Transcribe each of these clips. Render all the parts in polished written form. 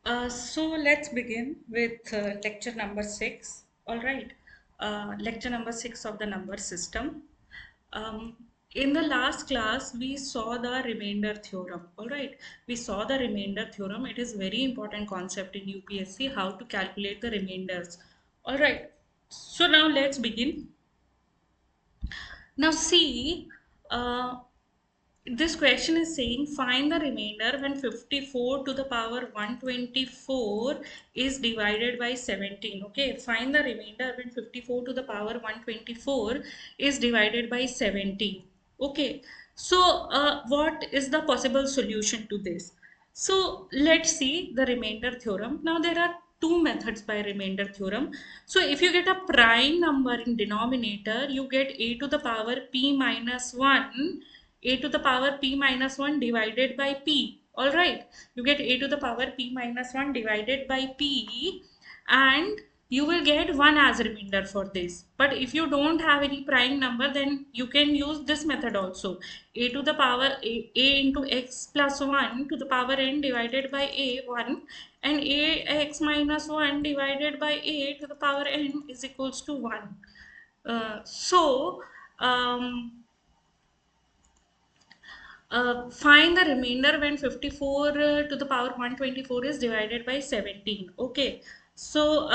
So let's begin with lecture number 6. All right, lecture number 6 of the number system. Um, in the last class, we saw the remainder theorem. All right, we saw the remainder theorem. It is very important concept in UPSC how to calculate the remainders. All right, so now let's begin. Now see, uh, this question is saying find the remainder when 54 to the power 124 is divided by 17. Okay, find the remainder when 54 to the power 124 is divided by 17. Okay, so what is the possible solution to this? So let's see the remainder theorem. Now there are two methods by remainder theorem. So if you get a prime number in denominator, you get a to the power p minus 1, a to the power p minus 1 divided by p. All right, you get a to the power p minus 1 divided by p, and you will get 1 as remainder for this. But if you don't have any prime number, then you can use this method also. A to the power a into x plus 1 to the power n divided by a 1, and a x minus 1 divided by a to the power n is equals to 1. So find the remainder when 54 to the power 124 is divided by 17. Okay, so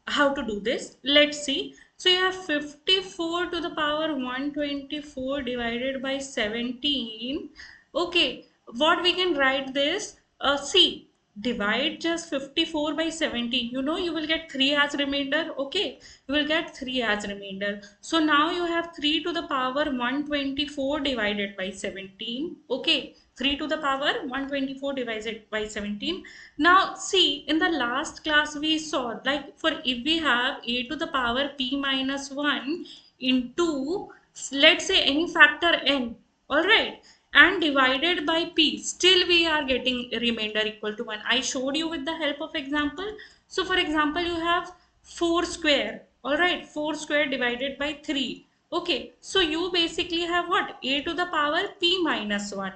how to do this? Let's see. So you have 54 to the power 124 divided by 17. Okay, what we can write this? See, divide just 54 by 17. You know you will get 3 as remainder. Okay, you will get 3 as remainder. So now you have 3 to the power 124 divided by 17. Okay, 3 to the power 124 divided by 17. Now see, in the last class we saw, like, for if we have a to the power p minus 1 into, let's say, any factor n, all right, and divided by p, still we are getting remainder equal to 1. I showed you with the help of example. So for example, you have 4 square, all right, 4 square divided by 3. Okay, so you basically have what? A to the power p minus 1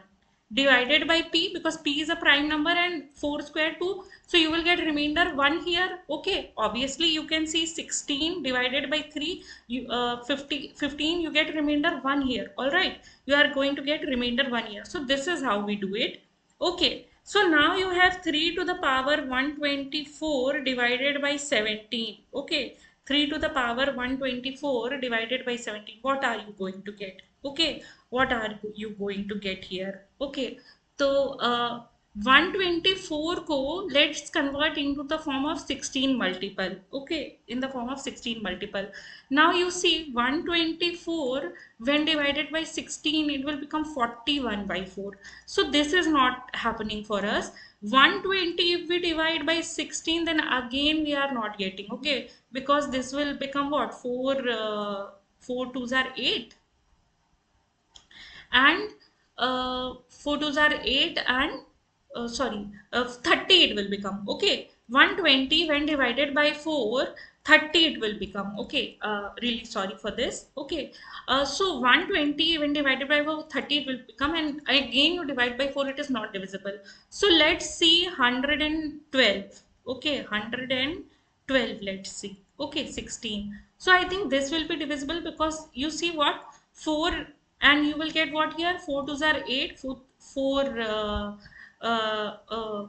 divided by p, because p is a prime number, and 4 square 2, so you will get remainder 1 here. Okay, obviously you can see 16 divided by 3, you 15, you get remainder 1 here. All right, you are going to get remainder 1 here. So this is how we do it. Okay, so now you have 3 to the power 124 divided by 17. Okay, 3 to the power 124 divided by 17. What are you going to get? Okay, what are you going to get here? Okay, so 124 ko let's convert into the form of 16 multiple. Okay, in the form of 16 multiple. Now you see 124 when divided by 16, it will become 41 by 4. So this is not happening for us. 120 if we divide by 16, then again we are not getting. Okay, because this will become what? 4 twos are 8, and 4 twos are 8, and sorry, 30 it will become. Okay, 120 when divided by 4, 30 it will become. Okay, really sorry for this. Okay, so 120 when divided by 4, 30 it will become, and again you divide by 4, it is not divisible. So let's see 112. Okay, 112, let's see. Okay, 16. So I think this will be divisible, because you see what? 4, and you will get what here? 4 twos are 8, 4 uh, uh,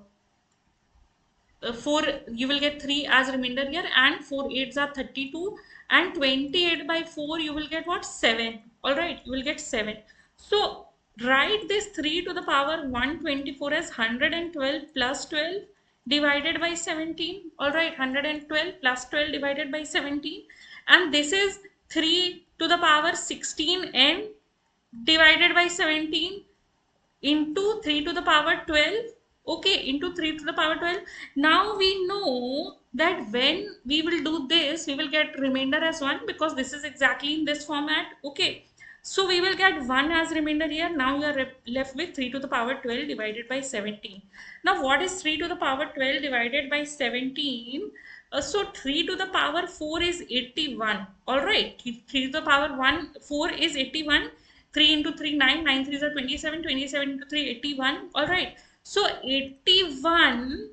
4, you will get 3 as remainder here, and 4 eights are 32, and 28 by 4 you will get what? 7. All right, you will get 7. So write this 3 to the power 124 as 112 plus 12 divided by 17. All right, 112 plus 12 divided by 17, and this is 3 to the power 16n divided by 17 into 3 to the power 12. Okay, into 3 to the power 12. Now we know that when we will do this, we will get remainder as 1, because this is exactly in this format. Okay, so we will get 1 as remainder here. Now you are left with 3 to the power 12 divided by 17. Now what is 3 to the power 12 divided by 17? So 3 to the power 4 is 81. All right, 3 to the power 4 is 81. 3 into 3, 9, 9 3s are 27, 27 into 3, 81. All right, so 81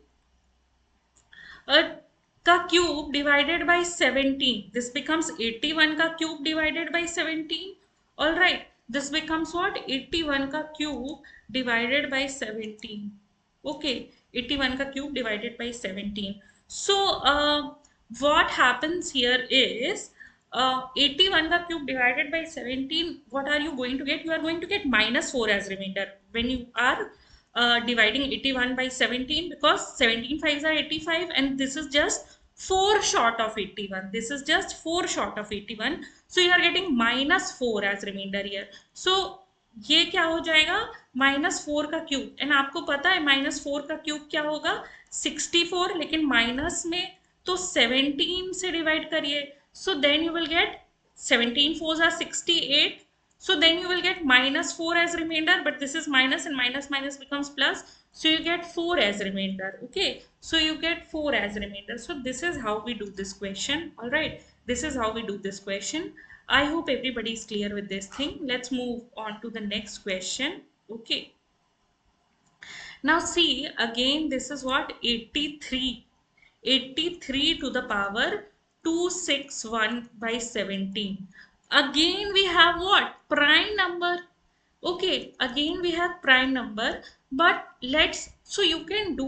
का cube divided by 17. This becomes 81 का cube divided by 17. All right, this becomes what? 81 का cube divided by 17. Okay, 81 का cube divided by 17. So what happens here is 81 का cube divided by 17, what are you going to get? You are going to get minus 4 as remainder when you are dividing 81 by 17, because 17 fives are 85 and this is just 4 short of 81. This is just 4 short of 81. So you are getting minus 4 as remainder here. So ये क्या हो जाएगा? -4 का cube. And आपको पता है -4 का cube क्या होगा? 64. लेकिन माइनस में तो 17 से डिवाइड करिए. So then you will get 17 4s are 68. So then you will get -4 as remainder, but this is minus and minus minus becomes plus. So you get 4 as remainder. Okay. So you get 4 as remainder. So this is how we do this question. All right. This is how we do this question. I hope everybody is clear with this thing. Let's move on to the next question. Okay. Now see, again, this is what? 83. 83 to the power 261 by 17. Again, we have what? Prime number. Okay, again we have prime number, but so you can do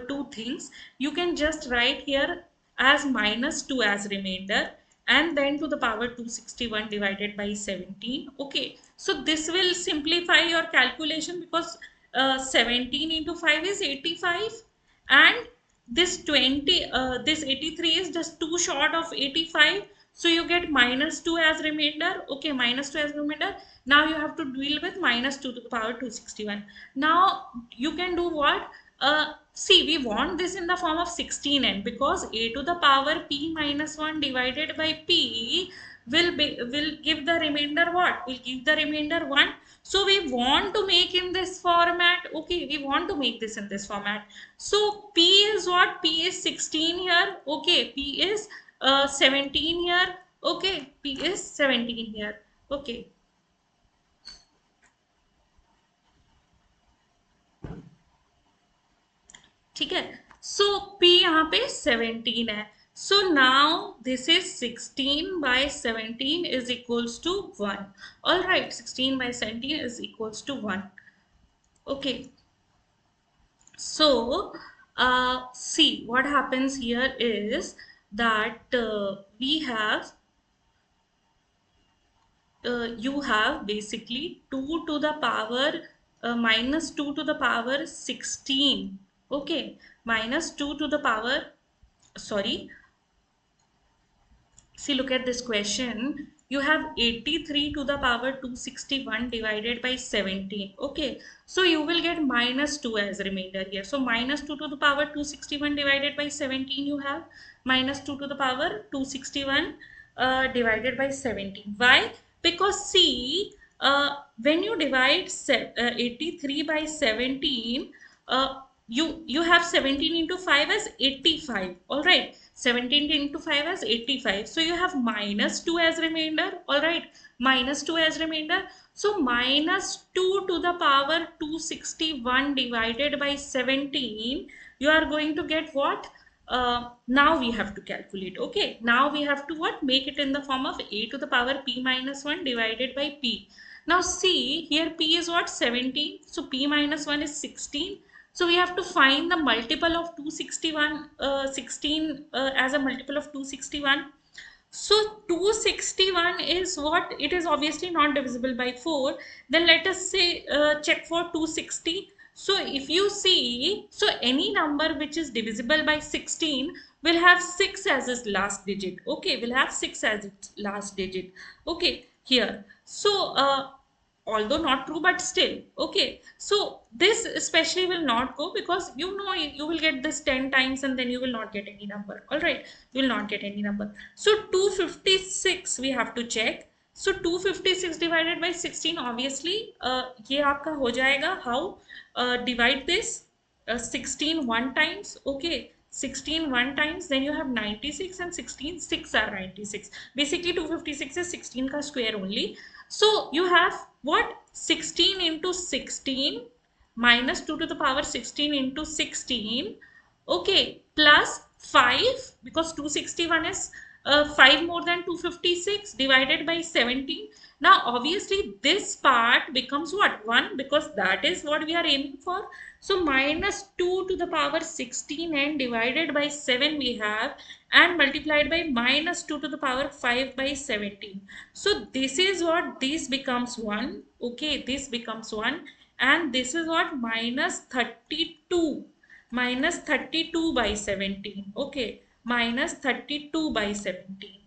two things. You can just write here as -2 as remainder, and then to the power 261 divided by 17. Okay, so this will simplify your calculation, because 17 into 5 is 85, and this 83 is just 2 short of 85. So you get -2 as remainder. Okay, -2 as remainder. Now you have to deal with -2 to the power 261. Now you can do what? See, we want this in the form of 16n, because a to the power p minus 1 divided by p will give the remainder what? Will give the remainder 1. So we want to make in this format. Okay, we want to make this in this format. So p is what? P is 16 here. Okay, p is 17 here. Okay, p is 17 here. Okay. ठीक है. So p यहाँ पे 17 है. So now this is 16 by 17 is equals to 1. All right, 16 by 17 is equals to 1. Okay. So see, what happens here is that we have you have basically 2 to the power -2 to the power 16. Okay, -2 to the power, sorry, see, look at this question. You have 83 to the power 261 divided by 17. Okay, so you will get -2 as remainder here. So -2 to the power 261 divided by 17, you have -2 to the power 261 divided by 17. Why? Because see, when you divide 83 by 17, you have 17 into 5 as 85. All right, 17 into 5 as 85. So you have -2 as remainder. All right, -2 as remainder. So -2 to the power 261 divided by 17, you are going to get what? Now we have to calculate. Okay, now we have to what? Make it in the form of a to the power p minus 1 divided by p. Now see, here p is what? 17. So p minus 1 is 16. So we have to find the multiple of 261, 16 as a multiple of 261. So 261 is what? It is obviously not divisible by 4. Then let us say check for 260. So if you see, so any number which is divisible by 16 will have 6 as its last digit. Okay, will have 6 as its last digit. Okay, here. So although not true, but still. Okay, so this especially will not go, because you know you will get this 10 times and then you will not get any number. All right, you will not get any number. So 256 we have to check. So 256 divided by 16, obviously ये आपका हो जाएगा. How? Divide this 16 one times. Okay, 16 one times, then you have 96, and 16 6 are 96. Basically 256 is 16 ka square only. So you have what? 16 into 16 minus 2 to the power 16 into 16. Okay, plus 5, because 261 is 5 more than 256, divided by 17. Now obviously this part becomes what, 1, because that is what we are aiming for. So minus 2 to the power 16 and divided by 7 we have, and multiplied by minus 2 to the power 5 by 17. So this is what, this becomes 1. Okay, this becomes 1, and this is what, minus 32, minus 32 by 17. Okay, minus 32 by 17.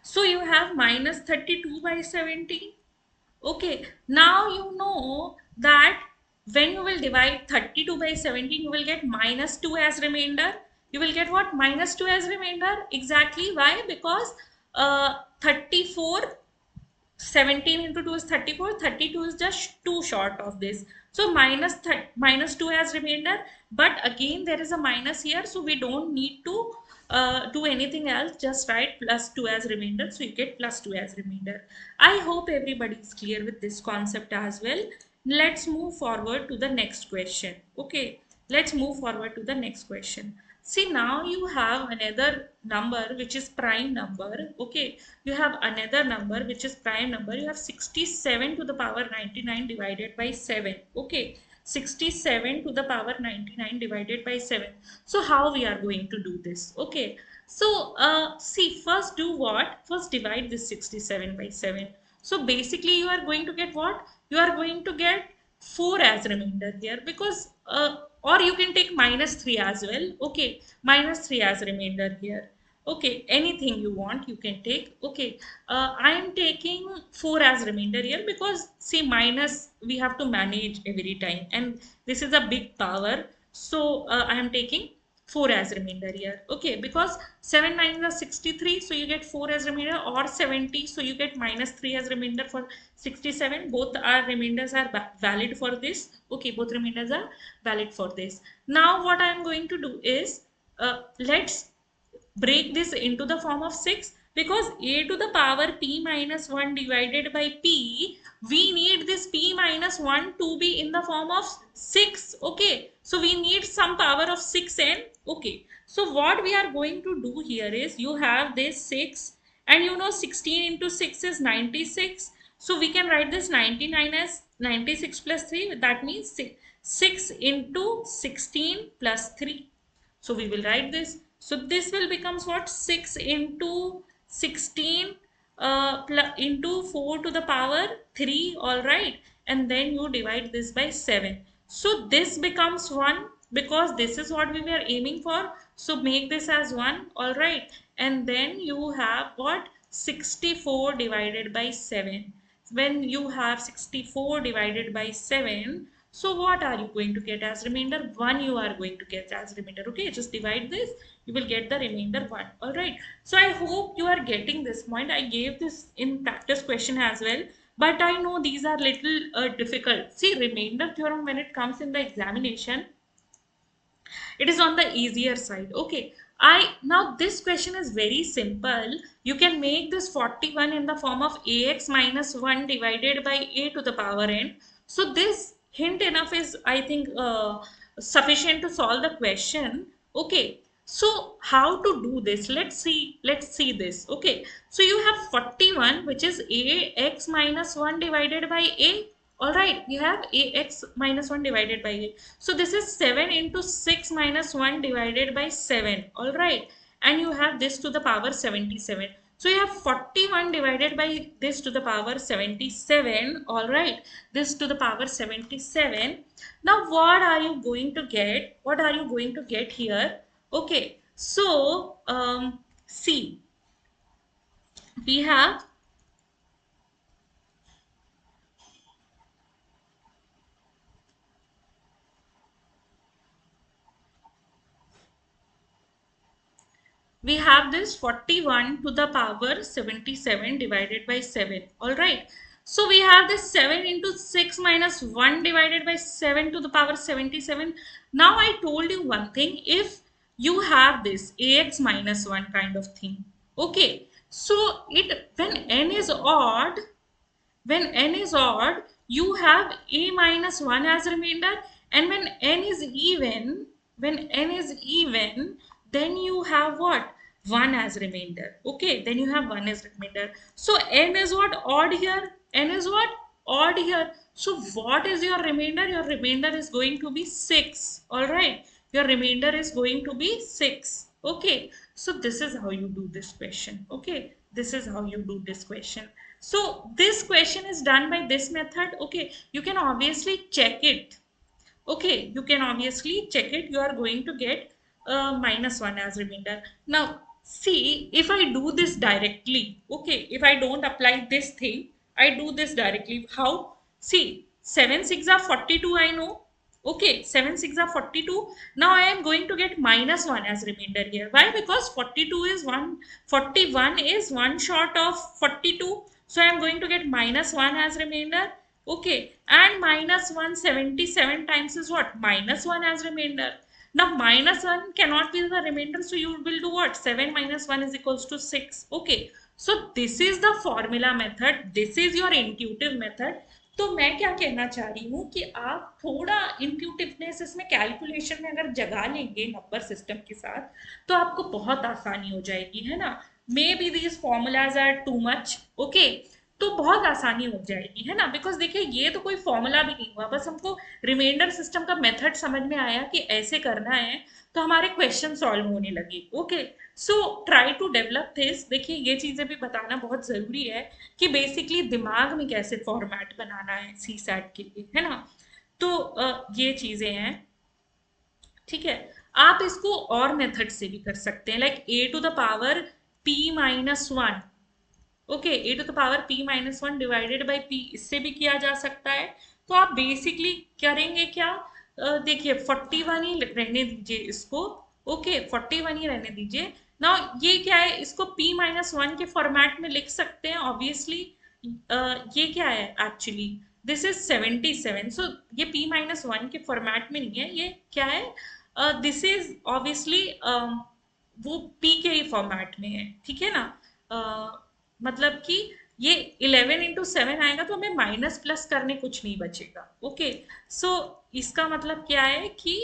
So you have minus 32 by 17. Okay, now you know that when you will divide 32 by 17, you will get minus 2 as remainder. You will get what? Minus 2 as remainder. Exactly. Why? Because 34, 17 into 2 is 34. 32 is just 2 short of this. So minus 2 as remainder. But again, there is a minus here. So we don't need to do anything else. Just write plus 2 as remainder. So you get plus 2 as remainder. I hope everybody is clear with this concept as well. Let's move forward to the next question. Okay. Let's move forward to the next question. See, now you have another number which is prime number. Okay, you have another number which is prime number. You have 67 to the power 99 divided by 7. Okay, 67 to the power 99 divided by 7. So how we are going to do this? Okay, so see, first do what? First divide this 67 by 7. So basically you are going to get what? You are going to get 4 as remainder here, because or you can take minus 3 as well. Okay, minus 3 as remainder here. Okay, anything you want you can take. Okay, I am taking 4 as remainder here, because see, minus we have to manage every time, and this is a big power. So I am taking 4 as remainder here. Okay, because 7 9 is 63, so you get 4 as remainder, or 70, so you get minus 3 as remainder for 67. Both are remainders are valid for this. Okay, both remainders are valid for this. Now what I am going to do is, let's break this into the form of 6, because a to the power p minus 1 divided by p, we need this p minus 1 to be in the form of 6. Okay, so we need some power of 6 n. Okay, so what we are going to do here is, you have this 6, and you know 16 into 6 is 96. So we can write this 99 as 96 plus 3. That means 6 into 16 plus 3. So we will write this. So this will becomes what? 6 into 16 into 4 to the power 3. All right. And then you divide this by 7. So this becomes 1, because this is what we were aiming for. So make this as 1. All right. And then you have what? 64 divided by 7. When you have 64 divided by 7, so what are you going to get as remainder? 1 you are going to get as remainder. Okay, just divide this. You will get the remainder 1. Alright. So I hope you are getting this point. I gave this in practice question as well. But I know these are little difficult. See, remainder theorem, when it comes in the examination, it is on the easier side. Okay, I now this question is very simple. You can make this 41 in the form of ax minus 1 divided by a to the power n. So this hint enough is, I think, sufficient to solve the question. Okay, so how to do this? Let's see this. Okay, so you have 41, which is ax minus 1 divided by a. All right, you have ax minus 1 divided by a. So this is 7 into 6 minus 1 divided by 7. All right, and you have this to the power 77. So you have 41 divided by this to the power 77. All right, this to the power 77. Now what are you going to get? What are you going to get here? Okay, so see, we have this 41 to the power 77 divided by 7. All right. So we have this 7 into 6 minus 1 divided by 7 to the power 77. Now I told you one thing. If you have this ax minus 1 kind of thing. Okay. So when n is odd, you have a minus 1 as remainder, and when n is even, when n is even, then you have what? 1 as remainder. Okay, then you have 1 as remainder. So n is what? Odd here. N is what? Odd here. So what is your remainder? Your remainder is going to be 6. All right, your remainder is going to be 6. Okay, so this is how you do this question. Okay, this is how you do this question. So this question is done by this method. Okay, you can obviously check it. Okay, you can obviously check it. You are going to get -1 as remainder. Now, see, if I do this directly, okay, if I don't apply this thing, I do this directly. How? See, 7 6 are 42, I know. Okay, 7 6 are 42. Now I am going to get -1 as remainder here. Why? Because 42 is 1, 41 is 1 short of 42. So I am going to get -1 as remainder. Okay, and -177 times is what? -1 as remainder. Now -1 cannot be the remainder, so you will do what? 7 minus 1 is equals to 6. Okay, so this is the formula method. This is your intuitive method. तो मैं क्या कहना चाह रही हूँ कि आप थोड़ा इंट्यूटिवनेस इसमें कैलकुलेशन में अगर जगा लेंगे नंबर सिस्टम के साथ, तो आपको बहुत आसानी हो जाएगी, है ना? Maybe these formulas are too much, okay, तो बहुत आसानी हो जाएगी, है ना? बिकॉज देखिए, ये तो कोई फॉर्मूला भी नहीं हुआ, बस हमको रिमाइंडर सिस्टम का मेथड समझ में आया कि ऐसे करना है, तो हमारे क्वेश्चन सॉल्व होने लगे। Okay, so try to develop this. देखिए, ये चीजें भी बताना बहुत जरूरी है कि बेसिकली दिमाग में कैसे फॉर्मेट बनाना है सी सैट के लिए, है ना? तो ये चीजें हैं, ठीक है। आप इसको और मेथड से भी कर सकते हैं, like a to the power p-1, okay, a to the power p-1 divided by p, इससे भी किया जा सकता है। तो आप बेसिकली करेंगे क्या? देखिए, 41 ही रहने दीजिए इसको। ओके, 41 ही रहने दीजिए ना। ये क्या है? इसको p-1 के फॉर्मेट में लिख सकते हैं ऑब्वियसली। ये क्या है एक्चुअली? This is 77। सो ये p-1 के फॉर्मेट में नहीं है, ये क्या है? दिस इज ऑब्वियसली वो p के ही फॉर्मेट में है, ठीक है ना? मतलब कि ये 11 इंटू 7 आएगा, तो हमें माइनस प्लस करने कुछ नहीं बचेगा। ओके, सो इसका मतलब क्या है कि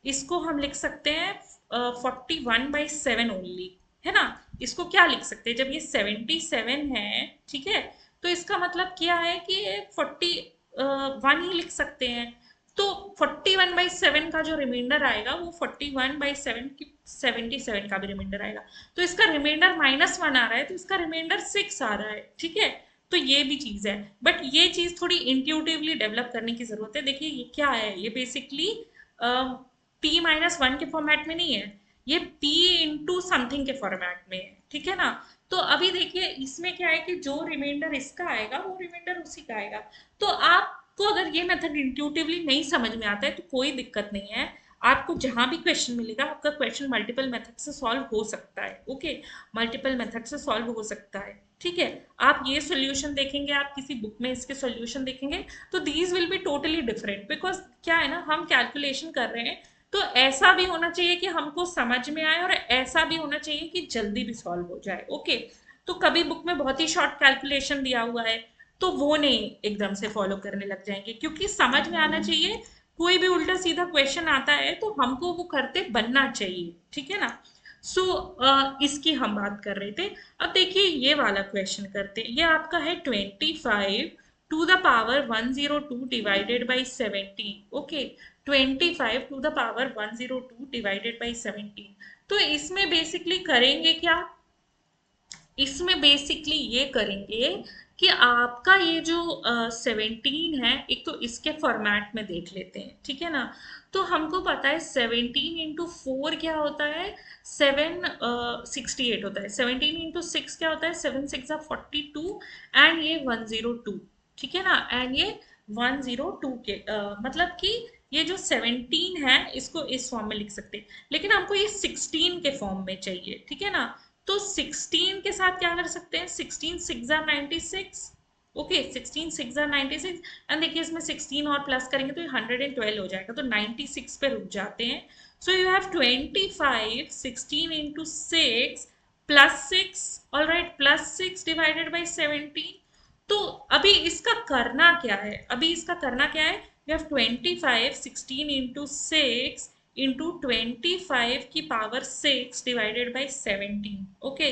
इसको हम लिख सकते हैं 41/7 ओनली, है ना? इसको क्या लिख सकते हैं? जब ये 77 है, ठीक है, तो इसका मतलब क्या है कि 41 ही लिख सकते हैं। तो 41/7 का जो रिमाइंडर आएगा, वो 41/7 की 77 का भी रिमाइंडर आएगा। तो इसका रिमाइंडर -1 आ रहा है, तो इसका रिमाइंडर 6 आ रहा है, ठीक है। तो ये भी चीज है, बट ये चीज थोड़ी इंट्यूटिवली डेवलप करने की जरूरत है। देखिए, ये क्या है? ये बेसिकली p-1 के फॉर्मेट में नहीं है, ये p इंटू समथिंग के फॉर्मेट में है, ठीक है ना? तो अभी देखिए, इसमें क्या है कि जो रिमाइंडर इसका आएगा, वो रिमाइंडर उसी का आएगा। तो आपको अगर ये मेथड इंट्यूटिवली नहीं समझ में आता है, तो कोई दिक्कत नहीं है। आपको जहां भी क्वेश्चन मिलेगा, आपका क्वेश्चन मल्टीपल मेथड से सॉल्व हो सकता है। ओके, मल्टीपल मेथड से सॉल्व हो सकता है, ठीक है। आप ये सॉल्यूशन देखेंगे, आप किसी बुक में इसके सॉल्यूशन देखेंगे, तो these will be totally different. Because क्या है ना, हम कैलकुलेशन कर रहे हैं, तो ऐसा भी होना चाहिए कि हमको समझ में आए, और ऐसा भी होना चाहिए कि जल्दी भी सॉल्व हो जाए। ओके, तो कभी बुक में बहुत ही शॉर्ट कैलकुलेशन दिया हुआ है, तो वो नहीं एकदम से फॉलो करने लग जाएंगे, क्योंकि समझ में आना चाहिए। कोई भी उल्टा सीधा क्वेश्चन आता है, तो हमको वो करते बनना चाहिए, ठीक है ना? सो इसकी हम बात कर रहे थे। अब देखिए, ये वाला क्वेश्चन करते हैं। ये आपका है 25 to the power 102 divided by 17। Okay, 25 to the power 102 divided by 17। तो इसमें बेसिकली करेंगे क्या? इसमें बेसिकली ये करेंगे कि आपका ये जो 17 है, एक तो इसके फॉर्मेट में देख लेते हैं, ठीक है ना? तो हमको पता है 17 इंटू 4 क्या होता है? 768 होता है। 17 इंटू 6 क्या होता है? 7 6 42, एंड ये 102, ठीक है ना? एंड ये 102 के मतलब कि ये जो 17 है, इसको इस फॉर्म में लिख सकते हैं, लेकिन हमको ये 16 के फॉर्म में चाहिए, ठीक है ना? तो 16 के साथ क्या कर सकते हैं? 16 6 96। ओके, 16 6 96, एंड देखिए, इसमें 16 और प्लस करेंगे तो ये 112 हो जाएगा, तो 96 पे रुक जाते हैं। So you have 25 16 into 6 plus 6, all right, plus 6 divided by 17। तो अभी इसका करना क्या है? अभी इसका करना क्या है? यू हैव 25 16 इंटू 6 इंटू 25 की पावर 6 डिवाइडेड बाई 17। ओके,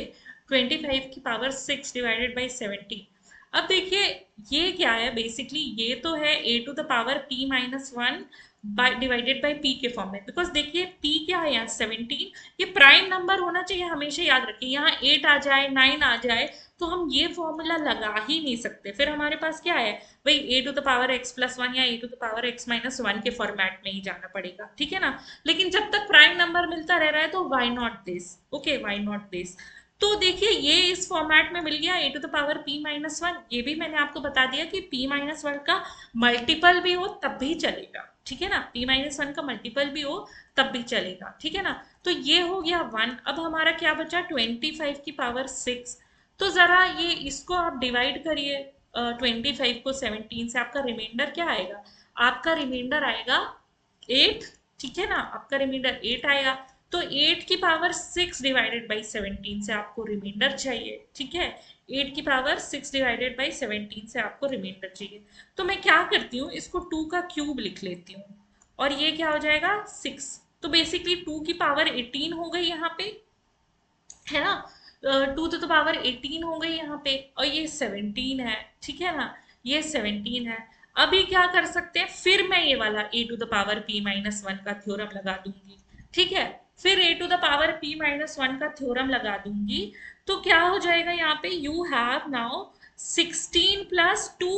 25 की पावर 6 डिवाइडेड बाई 17। अब देखिए ये क्या है, बेसिकली ये तो है A to the power p minus one by divided by p के फॉर्म में, बिकॉज देखिए p क्या है यहाँ 17, ये प्राइम नंबर होना चाहिए, हमेशा याद रखिए। यहाँ 8 आ जाए 9 आ जाए तो हम ये फॉर्मूला लगा ही नहीं सकते, फिर हमारे पास क्या है भाई A to the power X plus one या A to the power X minus one के फॉर्मेट में ही जाना पड़ेगा, ठीक है ना। लेकिन जब तक प्राइम नंबर मिलता रह रहा है तो why not this, okay why not this. तो देखिए ये इस फॉर्मेट में मिल गया A to the power p minus one. ये भी मैंने आपको बता दिया कि p माइनस वन का मल्टीपल भी हो तब भी चलेगा, ठीक है ना, p माइनस वन का मल्टीपल भी हो तब भी चलेगा, ठीक है ना। तो ये हो गया वन। अब हमारा क्या बचा 25 की पावर 6। तो जरा ये इसको आप डिवाइड करिए 25 को 17 से, आपका रिमाइंडर क्या आएगा, आपका रिमाइंडर आएगा 8, ठीक है ना, आपका रिमाइंडर 8 आएगा। तो 8 की पावर 6 डिवाइडेड बाई 17 से आपको रिमाइंडर चाहिए, ठीक है, 8 की पावर 6 डिवाइडेड बाई 17 से आपको रिमाइंडर चाहिए। तो मैं क्या करती हूँ, इसको 2 का क्यूब लिख लेती हूँ और ये क्या हो जाएगा 6। तो बेसिकली 2 की पावर 18 हो गई यहाँ पे, है ना, 2 टू द पावर 18 हो गई यहाँ पे, और ये 17 है, ठीक है ना, ये 17 है। अभी क्या कर सकते हैं, फिर मैं ये वाला a to the power p minus one का थ्योरम लगा दूंगी, ठीक है, फिर a to the power p minus one का थ्योरम लगा दूंगी। तो क्या हो जाएगा यहाँ पे, you have now 16 plus 2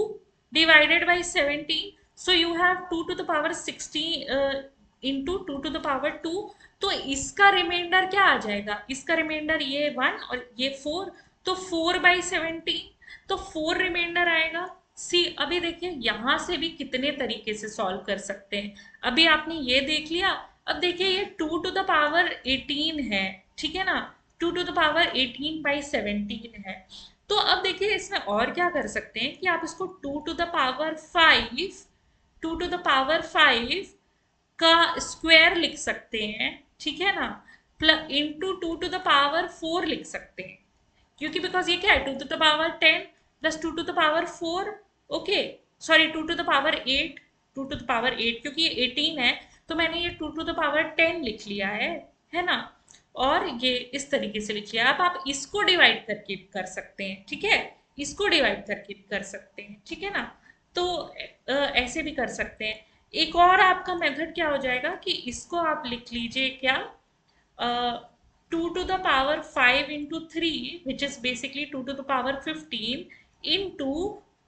divided by 17। So you have 2 to the power 16 into 2 to the power 2। तो इसका रिमाइंडर क्या आ जाएगा, इसका रिमाइंडर ये 1 और ये 4, तो 4 बाई 17, तो 4 रिमाइंडर आएगा। सी अभी देखिए यहाँ से भी कितने तरीके से सॉल्व कर सकते हैं। अभी आपने ये देख लिया, अब देखिए ये 2 टू द पावर 18 है, ठीक है ना, 2 टू द पावर 18 बाई 17 है। तो अब देखिए इसमें और क्या कर सकते हैं कि आप इसको 2 to the power 5, 2 to the power 5 का स्क्वायर लिख सकते हैं, ठीक है ना, plus into 2 to the power 4 लिख सकते हैं, क्योंकि बिकॉज ये क्या है 2 to the power 10 plus 2 to the power 4, okay sorry 2 to the power 8, 2 to the power 8 क्योंकि ये 18 है तो मैंने ये 2 टू द पावर 10 लिख लिया है ना, और ये इस तरीके से लिख लिया। अब आप इसको डिवाइड करके कर सकते हैं, ठीक है, इसको डिवाइड करके कर सकते हैं, ठीक है ना। तो ऐसे भी कर सकते हैं। एक और आपका मेथड क्या हो जाएगा कि इसको आप लिख लीजिए क्या, 2 to the power 5 into 3 which is basically 2 to the power 15 into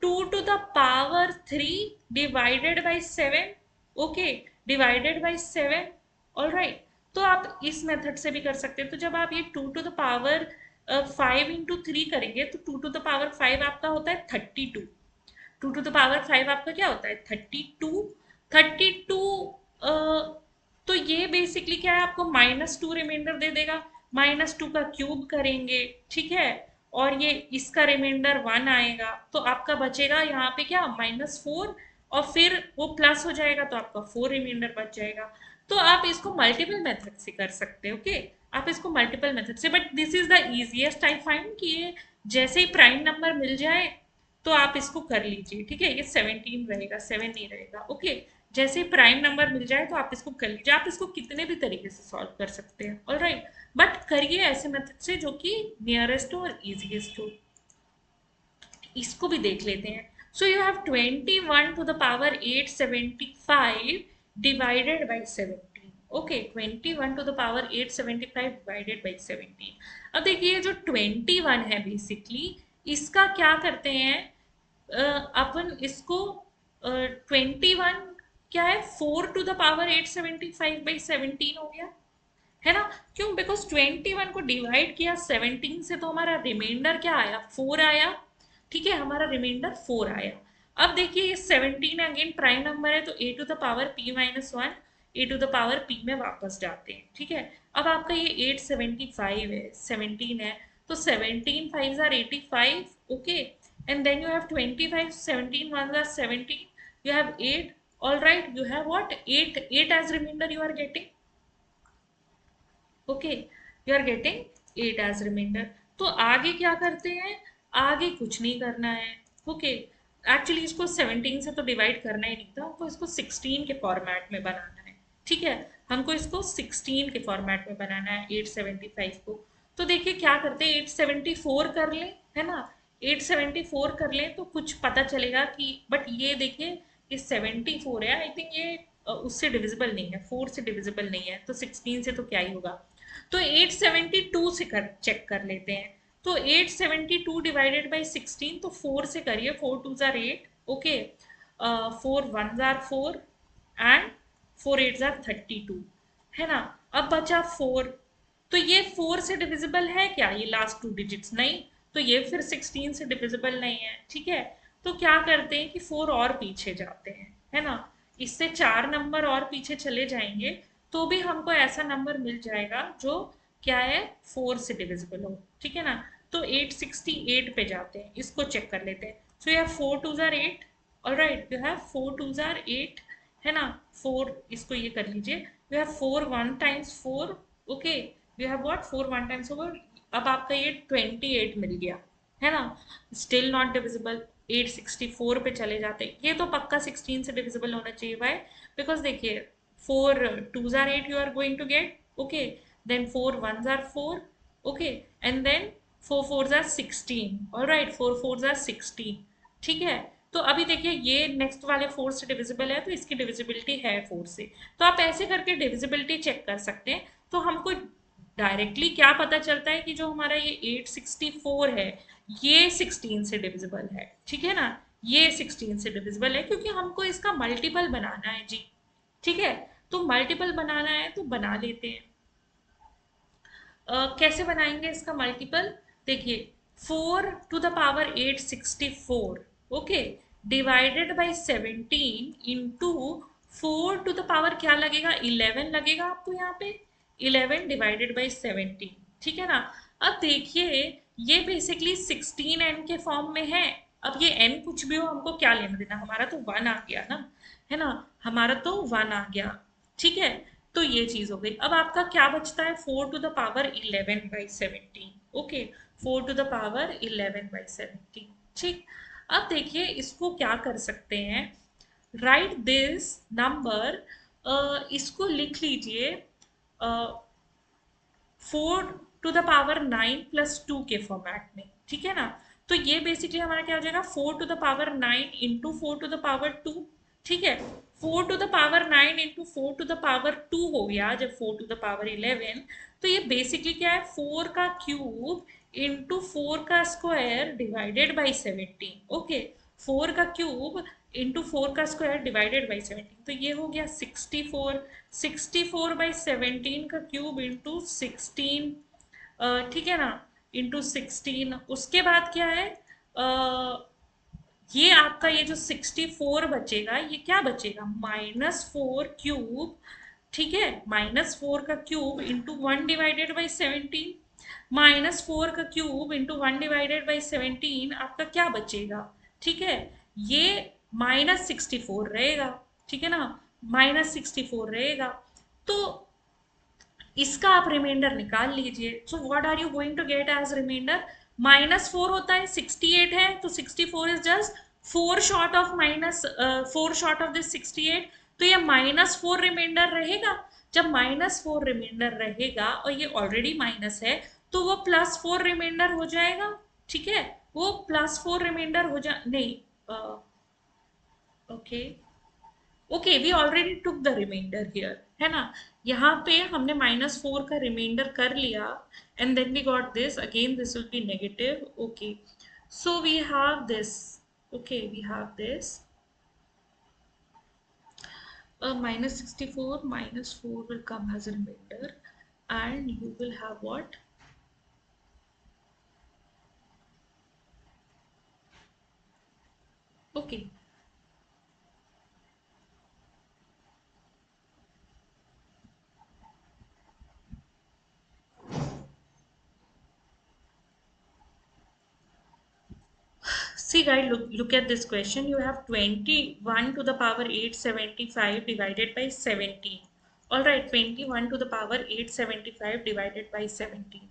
2 to the power 3 divided by 7, okay divided by 7, all right। तो आप इस मेथड से भी कर सकते हैं। तो जब आप ये 2 to the power 5 into 3 करेंगे तो 2 to the power 5 आपका होता है 32, 2 टू द पावर 5 आपका क्या होता है 32, 32। तो ये बेसिकली क्या है, आपको -2 रिमाइंडर दे देगा, -2 का क्यूब करेंगे, ठीक है, और ये इसका रिमाइंडर 1 आएगा, तो आपका बचेगा यहाँ पे क्या -4, और फिर वो प्लस हो जाएगा तो आपका 4 रिमाइंडर बच जाएगा। तो आप इसको मल्टीपल मेथड से कर सकते हो, ओके, आप इसको मल्टीपल मेथड से, but this is the easiest I find कि ये जैसे ही प्राइम नंबर मिल जाए तो आप इसको कर लीजिए, ठीक है, ये 17 रहेगा 7 नहीं रहेगा, ओके। जैसे ही प्राइम नंबर मिल जाए तो आप इसको कर लीजिए, आप इसको कितने भी तरीके से सॉल्व कर सकते हैं, ऑलराइट, बट करिए ऐसे मेथड से जो कि नियरेस्ट हो और इजीएस्ट हो। इसको भी देख लेते हैं। So you have 21 to the power 875 divided by 17, okay 21 to the power 875 divided by 17। अब देखिए जो 21 है बेसिकली इसका क्या करते हैं, अपन इसको 21 क्या है 4 टू द पावर 875 बाई 17 हो गया, है ना, क्यों, बिकॉज 21 को डिवाइड किया 17 से तो हमारा रिमाइंडर क्या आया 4 आया, ठीक है, हमारा रिमाइंडर 4 आया। अब देखिए ये 17 अगेन प्राइम नंबर है तो a to the power p minus one a to the power p में वापस जाते हैं, ठीक है। अब आपका ये 875 है 17 है तो 17 5s are 85, okay, and then you have 25, 17 1s are 17, you have 8, all right, you have what 8 as remainder you are getting, okay, you are getting 8 as reminder. तो आगे क्या करते हैं, आगे कुछ नहीं करना है, ओके, एक्चुअली इसको 17 से तो डिवाइड करना ही नहीं था, हमको इसको 16 के फॉर्मेट में बनाना है, ठीक है, हमको इसको 16 के फॉर्मेट में बनाना है 875 को। तो देखिए क्या करते हैं, 874 कर लें, है ना, 874 कर लें तो कुछ पता चलेगा कि, बट ये देखिए ये 74 है, आई थिंक ये उससे डिविजिबल नहीं है, 4 से डिविजिबल नहीं है, तो 16 से तो क्या ही होगा। तो 872 से कर चेक कर लेते हैं। तो 872 डिवाइडेड बाई 16, तो 4 से करिए, 4 2 jar 8, okay, 4 1 jar 4 and 4 8 jar 32, है ना। अब बचा 4, तो ये 4 से डिविजिबल है क्या, ये लास्ट 2 डिजिट्स नहीं, तो ये फिर 16 से डिविजिबल नहीं है, ठीक है। तो क्या करते हैं कि 4 और पीछे जाते हैं, है ना, इससे 4 नंबर और पीछे चले जाएंगे तो भी हमको ऐसा नंबर मिल जाएगा जो क्या है, 4 से डिविजिबल हो, ठीक है ना। तो 868 पे जाते हैं, इसको चेक कर लेते हैं। So you have 4 2 jar 8, alright, you have 4 2 jar 8, है ना, 4, इसको ये कर लीजिए, you have 4 1 times 4, okay, you have what 4 1 times 4, अब आपका ये 28 मिल गया, है ना, स्टिल नॉट डिविजिबल। 864 पे चले जाते हैं, ये तो पक्का 16 से डिविजिबल होना चाहिए भाई, बिकॉज देखिए 4 2 jar 8 you are going to get, okay, then 4 1s are 4, okay, and then 4 4s are 16, all right, 4 4s are 16, ठीक है। तो अभी देखिए ये नेक्स्ट वाले 4 से डिविजिबल है, तो इसकी डिविजिबिलिटी है 4 से, तो आप ऐसे करके डिविजिबिलिटी चेक कर सकते हैं। तो हमको डायरेक्टली क्या पता चलता है कि जो हमारा ये 864 है ये 16 से डिविजिबल है, ठीक है ना, ये 16 से डिविजिबल है क्योंकि हमको इसका मल्टीपल बनाना है जी, ठीक है। तो मल्टीपल बनाना है तो बना लेते हैं। कैसे बनाएंगे इसका मल्टीपल, देखिए 4 to the power 864, okay, divided by 17 into 4 to the power क्या लगेगा, 11 लगेगा आपको यहाँ पे, 11 डिवाइडेड बाई 17, ठीक है ना। अब देखिए ये बेसिकली 16 एन के फॉर्म में है। अब ये एन कुछ भी हो हमको क्या लेना देना, हमारा तो 1 आ गया ना, है ना, हमारा तो 1 आ गया, ठीक है। तो ये चीज हो गई। अब आपका क्या बचता है, 4 to the power 11 by 17, okay, 4 to the power 11 by 17, ठीक। अब देखिए इसको क्या कर सकते हैं, राइट दिस नंबर, इसको लिख लीजिए 4 टू द पावर 9 प्लस 2 के फॉर्मेट में, ठीक है ना। तो ये बेसिकली हमारा क्या हो जाएगा, 4 to the power 9 into 4 to the power 2, ठीक है। 4 to the power 9 into 4 to the power 2 हो गया जब 4 टू द पावर 11, तो ये बेसिकली क्या है, 4 का क्यूब इंटू 4 का स्क्वायर डिवाइडेड बाई 17, ओके, 4 का क्यूब इंटू 4 का स्क्वायर डिवाइडेड बाई 17, तो ये हो गया 64, 64 बाई 17 का क्यूब इंटू 16, ठीक है ना, इंटू 16। उसके बाद क्या है, ये आपका ये जो 64 बचेगा, ये क्या बचेगा, -4 क्यूब, ठीक है, -4 का क्यूब इंटू 1 डिवाइडेड बाई 17, -4 का क्यूब इंटू 1 डिवाइडेड बाई 17 आपका क्या बचेगा, ठीक है, ये -64 रहेगा, ठीक है ना, -64 रहेगा। तो इसका आप रिमाइंडर निकाल लीजिए। So what are you going to get as reminder, -4 होता है, 68 है, तो 64 is just 4 short of minus 4 short of this 68, तो ये -4 रिमाइंडर रहेगा। जब -4 रिमाइंडर रहेगा और ये ऑलरेडी माइनस है तो वो +4 रिमाइंडर हो जाएगा, ठीक है, वो +4 रिमाइंडर हो जा नहीं, okay, okay, we already took the reminder here, है ना, यहाँ पे हमने -4 का रिमाइंडर कर लिया and then we got this, again this will be negative, okay, so we have this, okay, we have this -64 -4 will come as a remainder and you will have what, okay, see guys, look at this question. You have 21 to the power 875 divided by 17. All right, 21 to the power 875 divided by 17.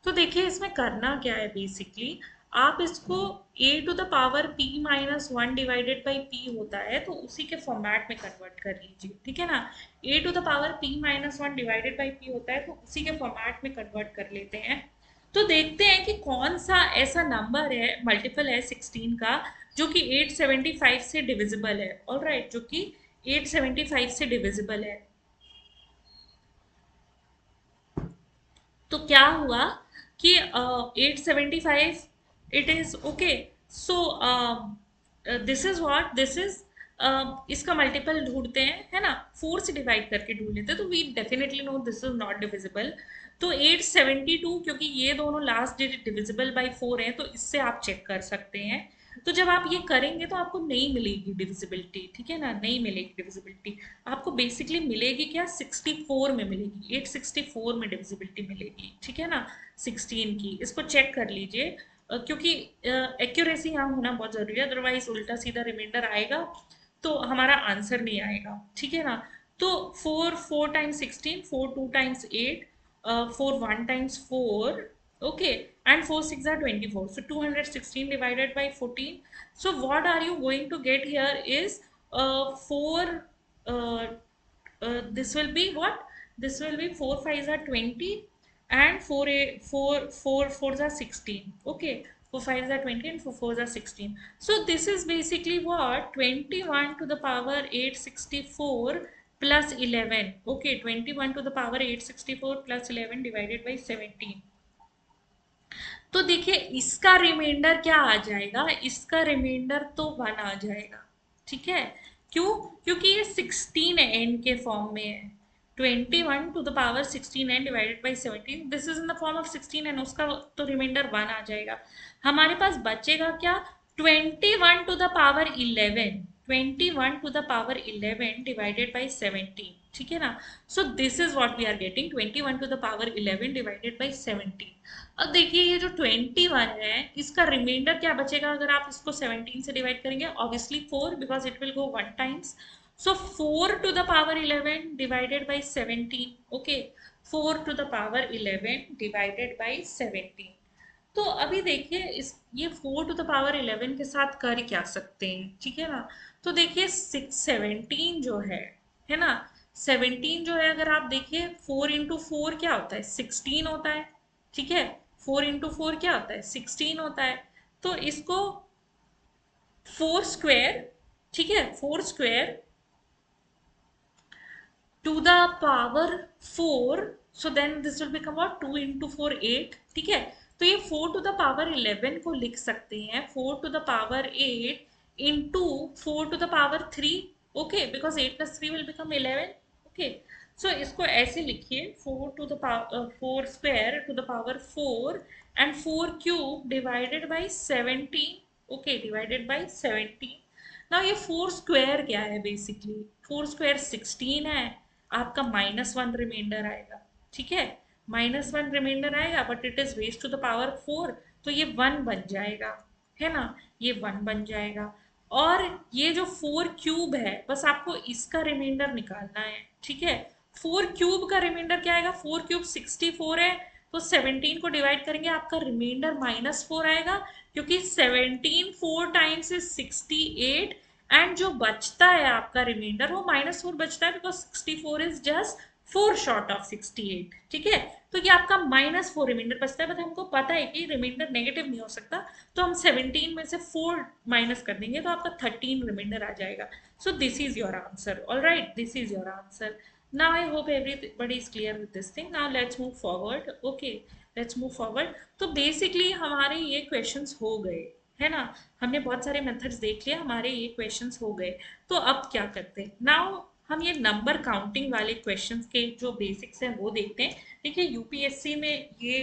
तो देखिए इसमें करना क्या है basically, आप इसको a to the power p minus one divided by p होता है तो उसी के फॉर्मेट में कन्वर्ट कर लीजिए, ठीक है ना। a to the power p minus one divided by p होता है तो उसी के फॉर्मेट में कन्वर्ट कर लेते हैं। तो देखते हैं कि कौन सा ऐसा नंबर है, मल्टीपल है 16 का, जो कि 875 से डिविजिबल है। ऑलराइट, जो कि 875 से डिविजिबल है। तो क्या हुआ कि 875 it is okay. So this is what this is, इसका मल्टीपल ढूंढते हैं, है ना, 4 से डिवाइड करके ढूंढ लेते हैं तो we definitely know this is not divisible. तो 872, क्योंकि ये दोनों लास्ट डिजिट डिविजिबल बाई 4 हैं तो इससे आप चेक कर सकते हैं। तो जब आप ये करेंगे तो आपको नहीं मिलेगी डिविजिबिलिटी, ठीक है ना, नहीं मिलेगी डिविजिबिलिटी। आपको बेसिकली मिलेगी क्या, 64 में मिलेगी, 864 में डिविजिबिलिटी मिलेगी, ठीक है ना, 16 की। इसको चेक कर लीजिए, क्योंकि एक्यूरेसी यहाँ होना बहुत जरूरी है, अदरवाइज उल्टा सीधा रिमाइंडर आएगा तो हमारा आंसर नहीं आएगा, ठीक है ना। तो 4 times 16, 4 2 times 8, 4 1 times 4, okay, and 4 6 are 24, so 216 divided by 14. So what are you going to get here is 4, uh, this will be what, this will be 4 5s are 20 and 4 4s are 16, okay, 4 5s are 20 and 4 4s are 16. So this is basically what, 21 to the power 864 plus 11, okay, 21 to the power 864 plus 11 divided by 17। तो देखिए इसका reminder क्या आ जाएगा, इसका reminder तो 1 आ जाएगा, ठीक है। क्यों, क्योंकि ये 16 एन के फॉर्म में है। 21 to the power 16 n divided by 17, this is in the form of 16 n, उसका तो रिमाइंडर 1 आ जाएगा। हमारे पास बचेगा क्या, 21 to the power 11, 21 to the power 11 divided by 17, ठीक है ना। So this is what we are getting, 21 to the power 11 divided by 17। अब देखिए ये जो 21 है इसका रिमाइंडर क्या बचेगा अगर आप इसको 17 से डिवाइड करेंगे, obviously 4, because it will go 1 times. So 4 to the power 11 divided by 17, okay, 4 to the power 11 divided by 17। तो अभी देखिए इस ये 4 टू द पावर 11 के साथ कर क्या सकते हैं, ठीक है ना। तो देखिए 17 जो है ना, 17 जो है अगर आप देखिए 4 इंटू 4 क्या होता है, 16 होता है, ठीक है। 4 इंटू 4 क्या होता है, 16 होता है। तो इसको 4 स्क्वायर, ठीक है, 4 square to the power 4, so then this will become what, 2 into 4 8, ठीक है। तो ये 4 टू द पावर 11 को लिख सकते हैं 4 to the power 8 into 4 to the power 3, okay, because 8 plus 3 will become 11, okay. So इसको ऐसे लिखिए, 4 to the power 4 square to the power 4 and 4 cube divided by 17, okay, divided by 17। ना ये 4 square क्या है, बेसिकली 4 स्क्वायर 16 है, आपका -1 reminder आएगा, ठीक है, -1 रिमाइंडर आएगा, but it is raise to the power 4, तो ये 1 बन जाएगा, है ना, ये 1 बन जाएगा। और ये जो 4 क्यूब है बस आपको इसका रिमाइंडर निकालना है, ठीक है। 4 क्यूब का रिमाइंडर क्या आएगा, 4 क्यूब 64 है, तो 17 को डिवाइड करेंगे आपका रिमाइंडर -4 आएगा, क्योंकि 17 4 टाइम्स इज 68, एंड जो बचता है आपका रिमाइंडर वो -4 बचता है, because 64 is just 4 short of 68, ठीक है। तो ये आपका -4 रिमाइंडर बचता है, बट हमको पता है कि रिमाइंडर नेगेटिव नहीं हो सकता, तो हम 17 में से 4 माइनस कर देंगे तो आपका 13 रिमाइंडर आ जाएगा। सो this is your answer, all right, this is your answer. Now I hope everybody is clear with this thing. Now let's move forward. Okay, let's move forward. तो basically हमारे ये questions हो गए, है ना, हमने बहुत सारे मेथड्स देख लिए, हमारे ये क्वेश्चंस हो गए। तो अब क्या करते हैं, नाउ हम ये नंबर काउंटिंग वाले क्वेश्चंस के जो बेसिक्स हैं वो देखते हैं। देखिए यूपीएससी में ये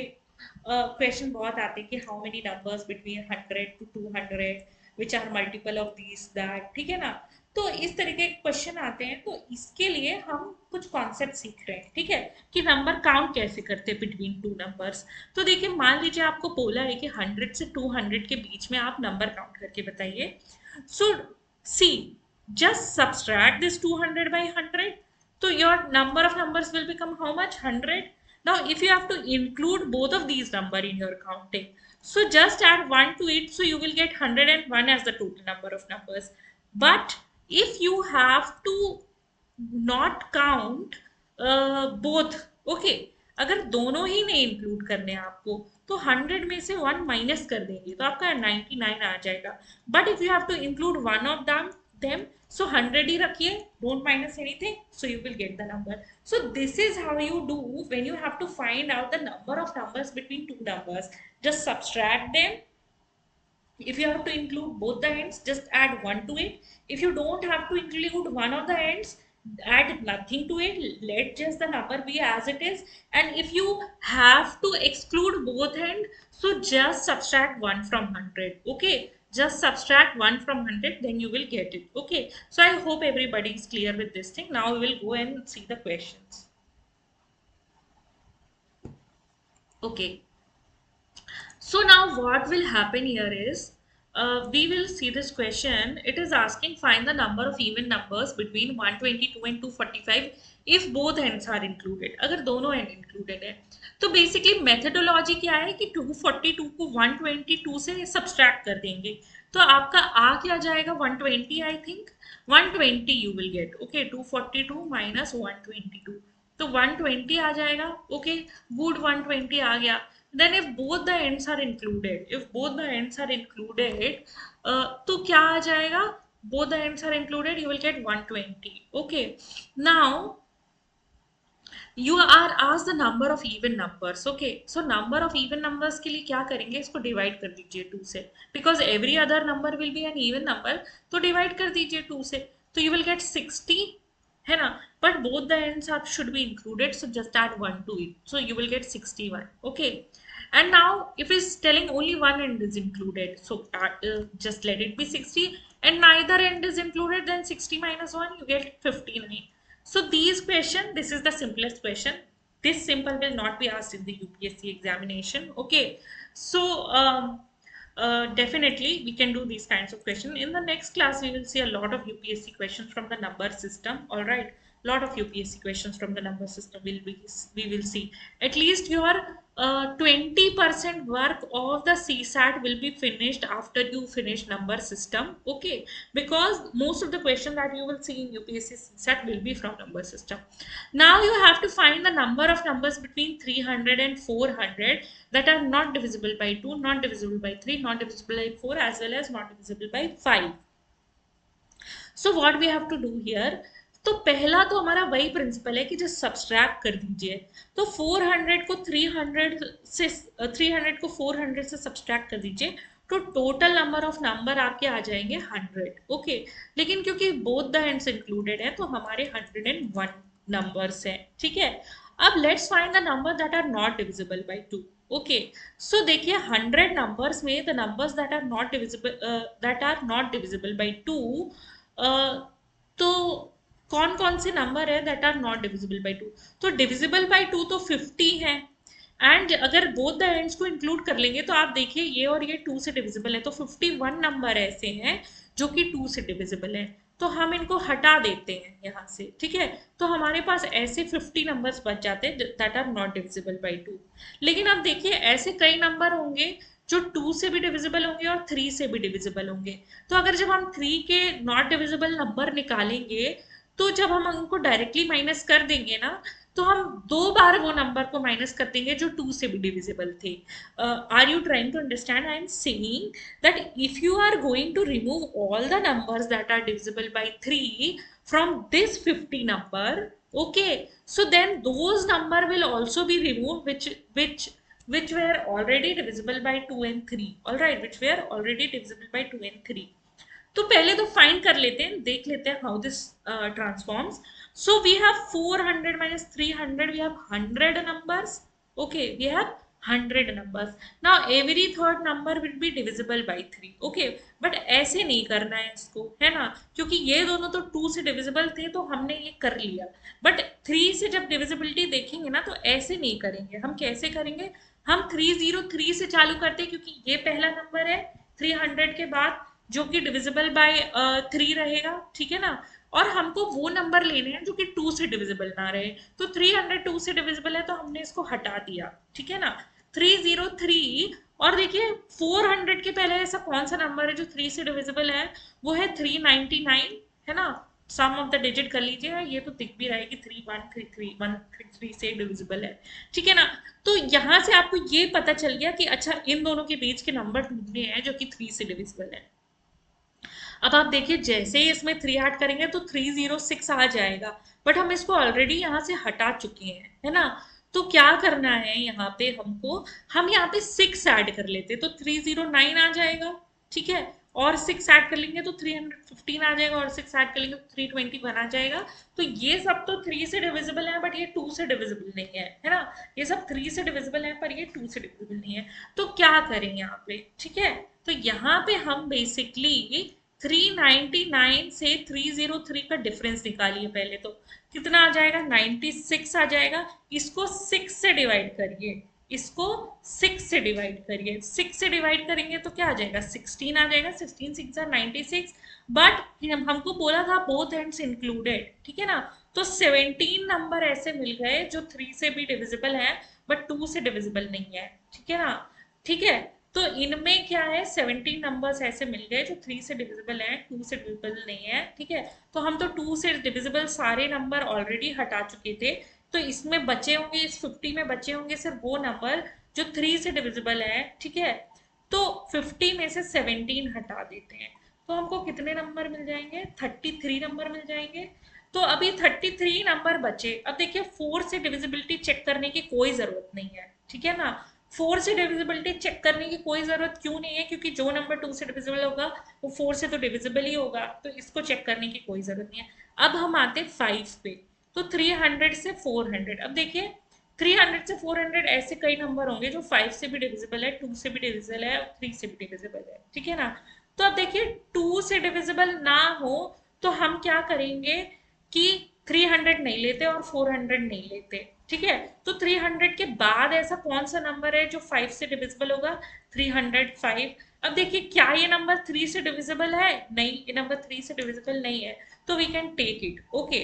क्वेश्चन बहुत आते हैं कि how many numbers between 100 to 200 which are multiple of this that, ठीक है ना। तो इस तरीके के क्वेश्चन आते हैं, तो इसके लिए हम कुछ कॉन्सेप्ट सीख रहे हैं, ठीक है, कि नंबर काउंट कैसे करते हैं बिटवीन टू नंबर्स। तो देखिए मान लीजिए आपको बोला है कि 100 से 200 के बीच में आप नंबर काउंट करके बताइए। सो सी, just subtract this 200 by 100, so your number of numbers will become how much, 100। now if you have to include both of these number in your counting, So just add 1 to it, so you will get 101 as the total number of numbers. But if you have to not count both, okay, अगर दोनों ही नहीं include करने हैं आपको, तो 100 में से 1 minus कर देंगे तो आपका 99 आ जाएगा. But if you have to include one of them, so 100 ही रखिए, don't minus anything, so you will get the number. So this is how you do when you have to find out the number of numbers between two numbers. Just subtract them. If you have to include both the ends, just add 1 to it. If you don't have to include one of the ends, add nothing to it. Let just the number be as it is. And if you have to exclude both ends, so just subtract 1 from 100. Okay, just subtract 1 from 100, then you will get it. Okay, so I hope everybody is clear with this thing. Now we will go and see the questions. Okay, so now what will happen here is, we will see this question. It is asking find the number of even numbers between 122 and 245 if both ends are included. अगर दोनों end included है, तो basically methodology क्या है कि 242 को 122 से subtract कर देंगे, तो आपका आ क्या जाएगा 120. I think 120 you will get. Okay, 242 minus 122, तो 120 आ जाएगा. Okay, good, 120 आ गया. Then if both the ends are included, तो क्या आ जाएगा, both the ends are included, you will get 120. Okay, now you are asked the number of even numbers. Okay, so number of even numbers के लिए क्या करेंगे, इसको divide कर दीजिए 2 से, because every other number will be an even number, तो divide कर दीजिए 2 से, तो you will get 60, है ना. But both the ends are should be included, so just add 1 to it, so you will get 61. Okay, and now if it's telling only one end is included, so just let it be 60, and neither end is included, then 60 minus 1 you get 59. So these question, this is the simplest question. This simple will not be asked in the UPSC examination. Okay, so definitely we can do these kinds of questions. In the next class, we will see a lot of UPSC questions from the number system. All right, lot of UPSC questions from the number system we will see. At least your 20% work of the CSAT will be finished after you finish number system. Okay, because most of the questions that you will see in UPSC CSAT will be from number system. Now you have to find the number of numbers between 300 and 400 that are not divisible by 2, not divisible by 3, not divisible by 4, as well as not divisible by 5. So what we have to do here, तो पहला तो हमारा वही principal है कि just subtract कर दीजिए. तो 400 को 300 को 400 से सब्सट्रैक्ट कर दीजिए, तो टोटल नंबर ऑफ नंबर आपके आ जाएंगे 100. ओके, लेकिन क्योंकि बोथ द एंड्स इंक्लूडेड है, तो हमारे 101 नंबर्स हैं. ठीक है, अब let's find the number that are not divisible by 2. Okay, so देखिए 100 नंबर्स में the numbers that are not divisible by 2, तो कौन कौन से नंबर है that are not divisible by 2. तो डिविजिबल बाय 2 तो 50 है, एंड अगर बोथ द एंड्स को इंक्लूड कर लेंगे तो आप देखिए ये और ये 2 से डिविजिबल है, तो 51 नंबर ऐसे हैं जो कि 2 से डिविजिबल है, तो हम इनको हटा देते हैं यहाँ से. ठीक है, तो हमारे पास ऐसे 50 नंबर्स बच जाते हैं that are not divisible by 2. लेकिन अब देखिए ऐसे कई नंबर होंगे जो 2 से भी डिविजिबल होंगे और 3 से भी डिविजिबल होंगे. तो अगर जब हम 3 के नॉट डिविजिबल नंबर निकालेंगे, तो जब हम उनको डायरेक्टली माइनस कर देंगे ना, तो हम 2 बार वो नंबर को माइनस कर देंगे जो 2 से भी डिविजिबल थे. Are you trying to understand? I am saying that if you are going to remove all the numbers that are divisible by 3 from this 50 number, okay, so then those number will also be removed which were already divisible by 2 and 3. all right, which were already divisible by 2 and 3. तो पहले तो find कर लेते हैं, देख लेते हैं how this transforms. So we have 400 minus 300, we have 100 numbers. Okay, we have 100 numbers. Now every third number will be divisible by 3. Okay, but ऐसे नहीं करना है इसको, है ना, क्योंकि ये दोनों तो 2 से डिविजिबल थे, तो हमने ये कर लिया. बट 3 से जब डिविजिबिलिटी देखेंगे ना, तो ऐसे नहीं करेंगे. हम कैसे करेंगे, हम 303 से चालू करते हैं, क्योंकि ये पहला नंबर है 300 के बाद जो कि डिविजिबल बाय 3 रहेगा. ठीक है ना, और हमको वो नंबर लेने हैं जो कि 2 से डिविजिबल ना रहे. तो 300 2 से डिविजिबल है, तो हमने इसको हटा दिया. ठीक है ना, 303 और देखिए 400 के पहले ऐसा कौन सा नंबर है जो 3 से डिविजिबल है, वो है 399, है ना। सम ऑफ द डिजिट कर लीजिए, ये तो दिख भी रहा है कि 3133133 से डिविजिबल है, ठीक है ना। तो यहाँ से आपको ये पता चल गया कि अच्छा इन दोनों के बीच के नंबर ढूंढने हैं जो कि 3 से डिविजिबल है। अब आप देखिए जैसे ही इसमें 3 ऐड करेंगे तो 306 आ जाएगा, बट हम इसको ऑलरेडी यहाँ से हटा चुके हैं, है ना। तो क्या करना है यहाँ पे हमको, हम यहाँ पे 6 ऐड कर लेते तो 309 आ जाएगा, ठीक है। और 6 ऐड कर लेंगे तो 315 आ जाएगा, और 6 ऐड कर लेंगे तो 321 आ जाएगा। तो ये सब तो 3 से डिविजिबल है, बट ये 2 से डिविजिबल नहीं है ना। ये सब 3 से डिविजिबल है पर ये 2 से डिविजिबल नहीं है। तो क्या करें यहाँ पे, ठीक है। तो यहाँ पे हम बेसिकली 399 से 303 का डिफरेंस निकालिए। पहले तो कितना आ जाएगा, 96 आ जाएगा। इसको 6 से डिवाइड करिए, इसको 6 से डिवाइड करिए, 6 से डिवाइड करेंगे तो क्या आ जाएगा, 16 आ जाएगा। 16 6 96, बट हमको बोला था बोथ एंड्स इंक्लूडेड, ठीक है ना। तो 17 नंबर ऐसे मिल गए जो 3 से भी डिविजिबल है बट 2 से डिविजिबल नहीं है, ठीक है ना। ठीक है, तो इनमें क्या है, 17 नंबर्स ऐसे मिल गए जो 3 से डिविजिबल हैं, 2 से डिविजिबल नहीं है, ठीक है। तो हम तो 2 से डिविजिबल सारे नंबर ऑलरेडी हटा चुके थे। तो इसमें बचे होंगे, इस 50 में बचे होंगे सिर्फ वो नंबर जो 3 से डिविजिबल है, ठीक है। तो 50 में से 17 हटा देते हैं, तो हमको कितने नंबर मिल जाएंगे, 33 नंबर मिल जाएंगे। तो अभी 33 नंबर बचे। अब देखिए 4 से डिविजिबिलिटी चेक करने की कोई जरूरत नहीं है, ठीक है ना। 4 से डिविजिबिलिटी चेक करने की कोई जरूरत क्यों नहीं है, क्योंकि जो नंबर 2 से डिविजिबल होगा वो 4 से तो डिविजिबल ही होगा, तो इसको चेक करने की कोई जरूरत नहीं है। अब हम आते 5 पे। तो 300 से 400, अब देखिए 300 से 400 ऐसे कई नंबर होंगे जो 5 से भी डिविजिबल है, 2 से भी डिविजिबल है और 3 से भी डिविजिबल है, ठीक है ना। तो अब देखिए 2 से डिविजिबल ना हो तो हम क्या करेंगे कि 300 नहीं लेते और 400 नहीं लेते, ठीक है। तो 300 के बाद ऐसा कौन सा नंबर है जो 5 से डिविजिबल होगा, 305। अब देखिए क्या ये नंबर 3 से डिविजिबल है, नहीं, ये नंबर 3 से डिविजिबल नहीं है, तो we can take it, okay.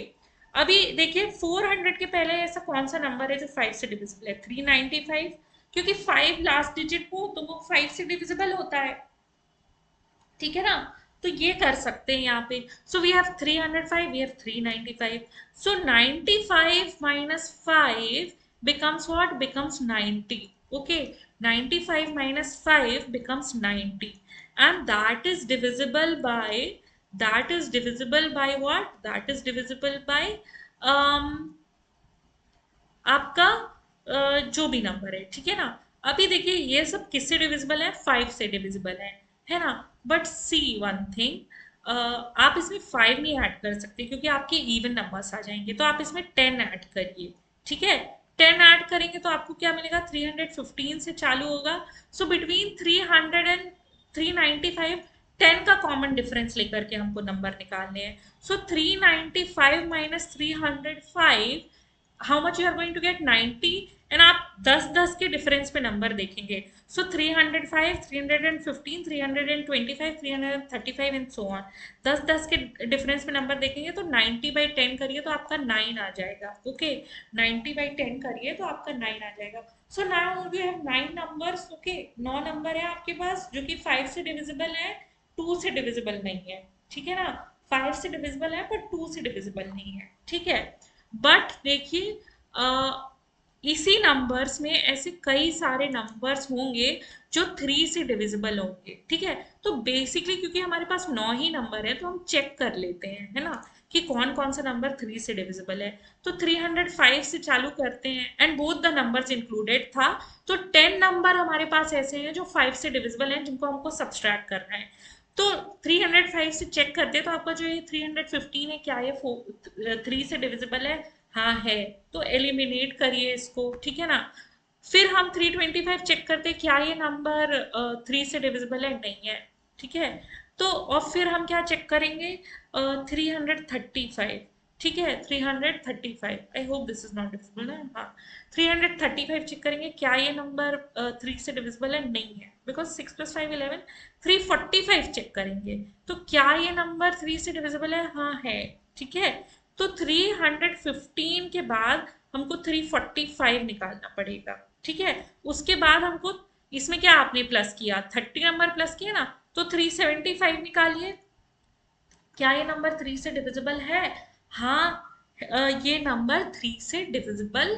अभी देखिए 400 के पहले ऐसा कौन सा नंबर है जो 5 से डिविजिबल है, 395, क्योंकि 5 लास्ट डिजिट हो तो वो 5 से डिविजिबल होता है, ठीक है ना। तो ये कर सकते हैं यहाँ पे। So we have 305, we have 395। So 95 minus 5 becomes what, becomes 90, okay। 95 minus 5 becomes 90, and that is divisible by what, that is divisible by um आपका जो भी नंबर है, ठीक है ना। अभी देखिए ये सब किससे डिविजिबल है, 5 से डिविजिबल है ना। बट सी वन थिंग, आप इसमें 5 नहीं ऐड कर सकते क्योंकि आपके इवन नंबर्स आ जाएंगे, तो आप इसमें 10 ऐड करिए, ठीक है। 10 ऐड करेंगे तो आपको क्या मिलेगा, 315 से चालू होगा। सो बिटवीन 300 एंड 395 10 का कॉमन डिफरेंस लेकर के हमको नंबर निकालने हैं। So 395 minus 305, how much you are going to get, 90। And आप 10 10 के डिफरेंस पे नंबर देखेंगे। सो 305, 315, 325, 335 एंड सो ऑन। 10 10 के डिफरेंस पे नंबर देखेंगे तो 90/10 करिए तो आपका 9 आ जाएगा, ओके। 90/10 करिए तो आपका 9 आ जाएगा। So now you have 9 numbers, okay. 9 number है आपके पास जो कि 5 से डिविजिबल है, 2 से डिविजिबल नहीं है, ठीक है ना। 5 से डिविजिबल है पर 2 से डिविजिबल नहीं है, ठीक है। बट देखिए इसी नंबर्स में ऐसे कई सारे नंबर्स होंगे जो 3 से डिविजिबल होंगे, ठीक है। तो बेसिकली क्योंकि हमारे पास 9 ही नंबर है तो हम चेक कर लेते हैं, है ना, कि कौन कौन सा नंबर 3 से डिविजिबल है। तो 305 से चालू करते हैं and both the numbers included था। तो 10 नंबर हमारे पास ऐसे हैं जो 5 से डिविजिबल हैं जिनको हमको सब्सट्रैक्ट करना है। तो 305 से चेक करते हैं तो आपका जो ये 315 है, क्या ये 3 से डिविजिबल है, हाँ है। तो एलिमिनेट करिए इसको, ठीक है ना। फिर हम 325 चेक करते हैं, क्या ये नंबर 3 से डिविजिबल है, नहीं है, ठीक है। तो और फिर हम क्या चेक करेंगे, 335, ठीक है। 335, I hope this is not divisible ना, हाँ। 335 चेक करेंगे, क्या ये नंबर 3 से डिविजिबल है, नहीं है, बिकॉज 6 + 5 11। 345 चेक करेंगे तो क्या ये नंबर 3 से डिविजिबल है, हाँ है, ठीक है। तो 315 के बाद हमको 345 निकालना पड़ेगा, ठीक है। उसके बाद हमको इसमें क्या आपने प्लस किया, 30 नंबर प्लस किया ना, तो 375 निकालिए। क्या ये नंबर 3 से डिविजिबल है? हाँ, ये नंबर 3 से डिविजिबल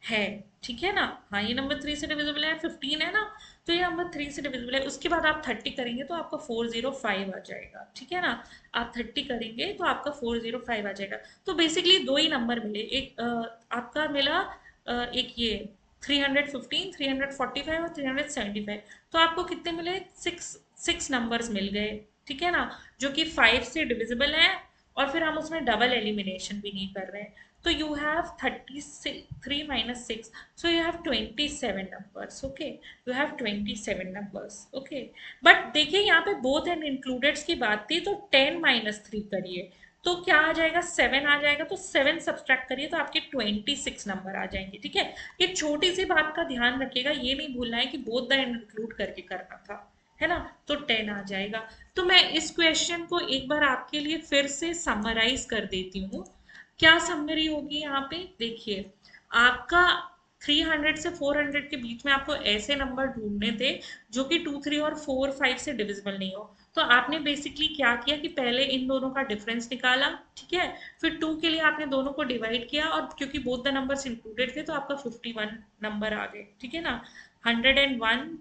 है, ठीक है ना। हाँ, ये नंबर 3 से डिविजिबल है, 15 है ना, तो ये नंबर 3 से डिविजिबल है। उसके बाद आप 30 करेंगे तो आपका 405 आ जाएगा, ठीक है ना। आप 30 करेंगे तो आपका 405 आ जाएगा। तो बेसिकली दो ही नंबर मिले, एक आपका मिला एक ये 315, 345 और 375। तो आपको कितने मिले? सिक्स सिक्स नंबर्स मिल गए, ठीक है ना, जो कि 5 से डिविजिबल है। और फिर हम उसमें डबल एलिमिनेशन भी नहीं कर रहे हैं। तो you have 33 minus 6, so you have 27 numbers. Okay, you have 27 numbers. Okay, but देखिए यहाँ पे both and included की बात थी, तो 10 minus 3 करिए तो क्या आ जाएगा? 7 आ जाएगा। तो 7 सब्सट्रैक्ट करिए तो आपके 26 नंबर आ जाएंगे, ठीक है। ये छोटी सी बात का ध्यान रखिएगा, ये नहीं भूलना है कि बोथ द एंड इंक्लूड करके करना था, है ना। तो 10 आ जाएगा। तो मैं इस क्वेश्चन को एक बार आपके लिए फिर से समराइज कर देती हूँ। क्या समरी होगी यहाँ पे? देखिए, आपका 300 से 400 के बीच में आपको ऐसे नंबर ढूंढने थे जो कि 2, 3 और 4, 5 से डिविजिबल नहीं हो। तो आपने बेसिकली क्या किया कि पहले इन दोनों का डिफरेंस निकाला, ठीक है। फिर 2 के लिए आपने दोनों को डिवाइड किया, और क्योंकि बोथ द नंबर्स इंक्लूडेड थे तो आपका 51 नंबर आ गए, ठीक है ना। 101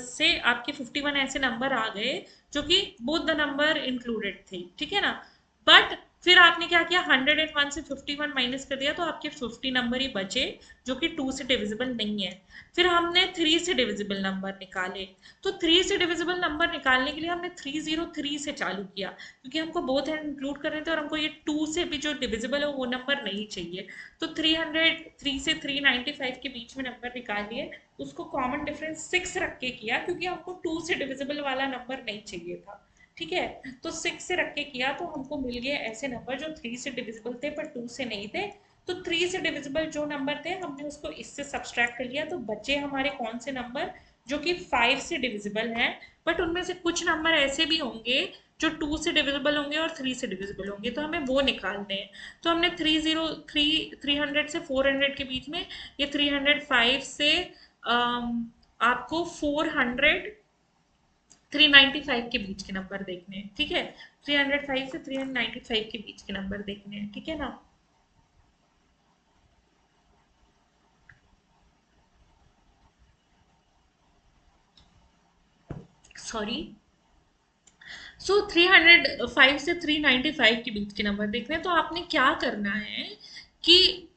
से आपके 51 ऐसे नंबर आ गए जो कि बोथ द नंबर इंक्लूडेड थे, ठीक है ना। बट फिर आपने क्या किया, 101 से 51 माइनस कर दिया तो आपके 50 नंबर ही बचे जो कि 2 से डिविजिबल नहीं है। फिर हमने 3 से डिविजिबल नंबर निकाले। तो 3 से डिविजिबल नंबर निकालने के लिए हमने 303 से चालू किया, क्योंकि हमको बोथ एंड इंक्लूड कर रहे थे और हमको ये 2 से भी जो डिविजिबल है वो नंबर नहीं चाहिए। तो 303 से 395 के बीच में नंबर निकालिए। उसको कॉमन डिफरेंस 6 रख के किया, क्योंकि हमको 2 से डिविजिबल वाला नंबर नहीं चाहिए था, ठीक है। तो 6 से रख के किया तो हमको मिल गए ऐसे नंबर जो 3 से डिविजिबल थे पर 2 से नहीं थे। तो 3 से डिविजिबल जो नंबर थे हमने उसको इससे सब्सट्रैक्ट कर लिया, तो बचे हमारे कौन से नंबर जो कि 5 से डिविजिबल हैं। बट उनमें से कुछ नंबर ऐसे भी होंगे जो 2 से डिविजिबल होंगे और 3 से डिविजिबल होंगे, तो हमें वो निकालने हैं। तो हमने 300 से 400 के बीच में, ये 305 से आपको 395 के बीच के नंबर देखने हैं, ठीक है। 305 से 395 के बीच के नंबर देखने हैं, ठीक है ना। सॉरी। सो 305 से 395 के बीच के नंबर देखने हैं, तो आपने क्या करना है कि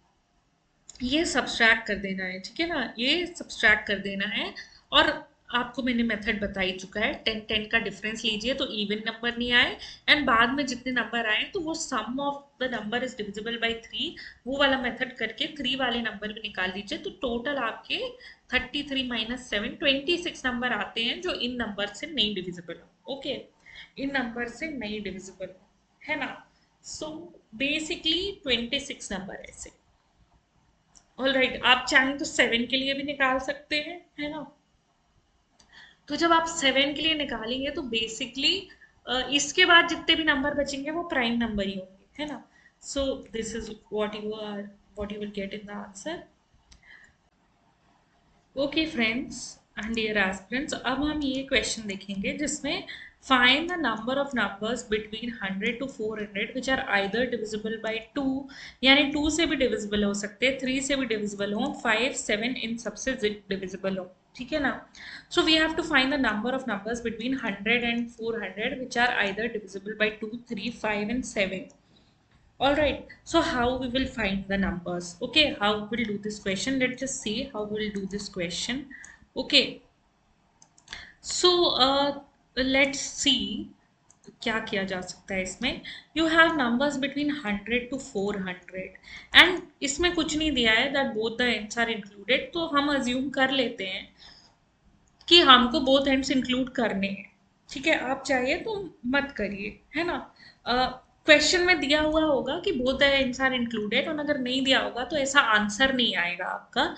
ये सब्सट्रैक्ट कर देना है, ठीक है ना, ये सब्सट्रैक्ट कर देना है। और आपको मैंने मेथड बता ही चुका है, 10 का डिफरेंस लीजिए तो इवन नंबर नहीं आए, एंड बाद में जितने नंबर आए तो वो sum of the number is divisible by 3, वो वाला मेथड करके 3 वाले नंबर भी निकाल लीजिए। तो टोटल आपके 33 माइनस 7, 26 नंबर आते हैं जो इन नंबर से नहीं डिविजिबल हो। ओके, इन नंबर से नहीं डिविजिबल हो, है ना। सो बेसिकली 26 नंबर ऐसे। ऑल राइट, आप चाहें तो 7 के लिए भी निकाल सकते हैं, है ना। तो जब आप 7 के लिए निकालेंगे तो बेसिकली इसके बाद जितने भी नंबर बचेंगे वो प्राइम नंबर ही होंगे, है ना। So this is what you will get in the answer. Okay friends and dear aspirants, अब हम ये क्वेश्चन देखेंगे जिसमें find the number of numbers between 100 to 400 which are either divisible by 2, यानी 2 से भी डिविजिबल हो सकते हैं, 3 से भी डिविजिबल हो, 5, 7 इन सबसे डिविजिबल हो, ठीक है ना। So we have to find the number of numbers between 100 and 400 which are either divisible by 2, 3, 5 and 7. All right, so how we will find the numbers? Okay, how we'll do this question? Let's just see how we'll do this question. Okay, so let's see क्या किया जा सकता है इसमें। You have numbers between 100 to 400 and इसमें कुछ नहीं दिया है that both the ends are included, तो हम अज्यूम कर लेते हैं कि हमको बोथ एंड्स इंक्लूड करने हैं, ठीक है। आप चाहिए तो मत करिए, है ना। क्वेश्चन में दिया हुआ होगा कि both the ends are included, और अगर नहीं दिया होगा तो ऐसा आंसर नहीं आएगा आपका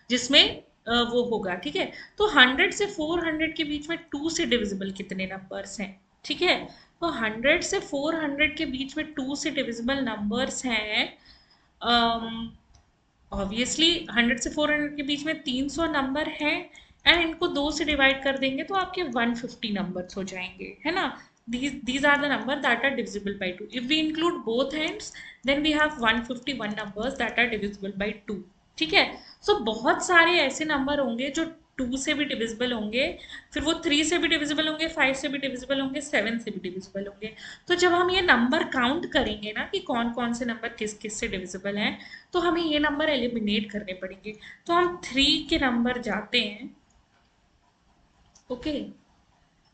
जिसमें वो होगा, ठीक है। तो 100 से 400 के बीच में 2 से डिविजिबल कितने नंबर्स हैं, ठीक है। तो 100 से 400 के बीच में 2 से डिविजिबल नंबर्स हैं। ऑब्वियसली 100 से 400 के बीच में 300 नंबर हैं, एंड इनको 2 से डिवाइड कर देंगे तो आपके 150 नंबर्स हो जाएंगे, है ना। these are the number that are divisible by 2. If we include both ends, then we have 151 numbers that are divisible by 2. ठीक है। सो बहुत सारे ऐसे नंबर होंगे जो 2 से भी डिविजिबल होंगे, फिर वो 3 से भी डिविजिबल होंगे, 5 से भी डिविजिबल होंगे, 7 से भी डिविजिबल होंगे। तो जब हम ये नंबर काउंट करेंगे ना कि कौन कौन से नंबर किस किस से डिविजिबल हैं, तो हमें ये नंबर एलिमिनेट करने पड़ेंगे। तो हम 3 के नंबर जाते हैं, ओके।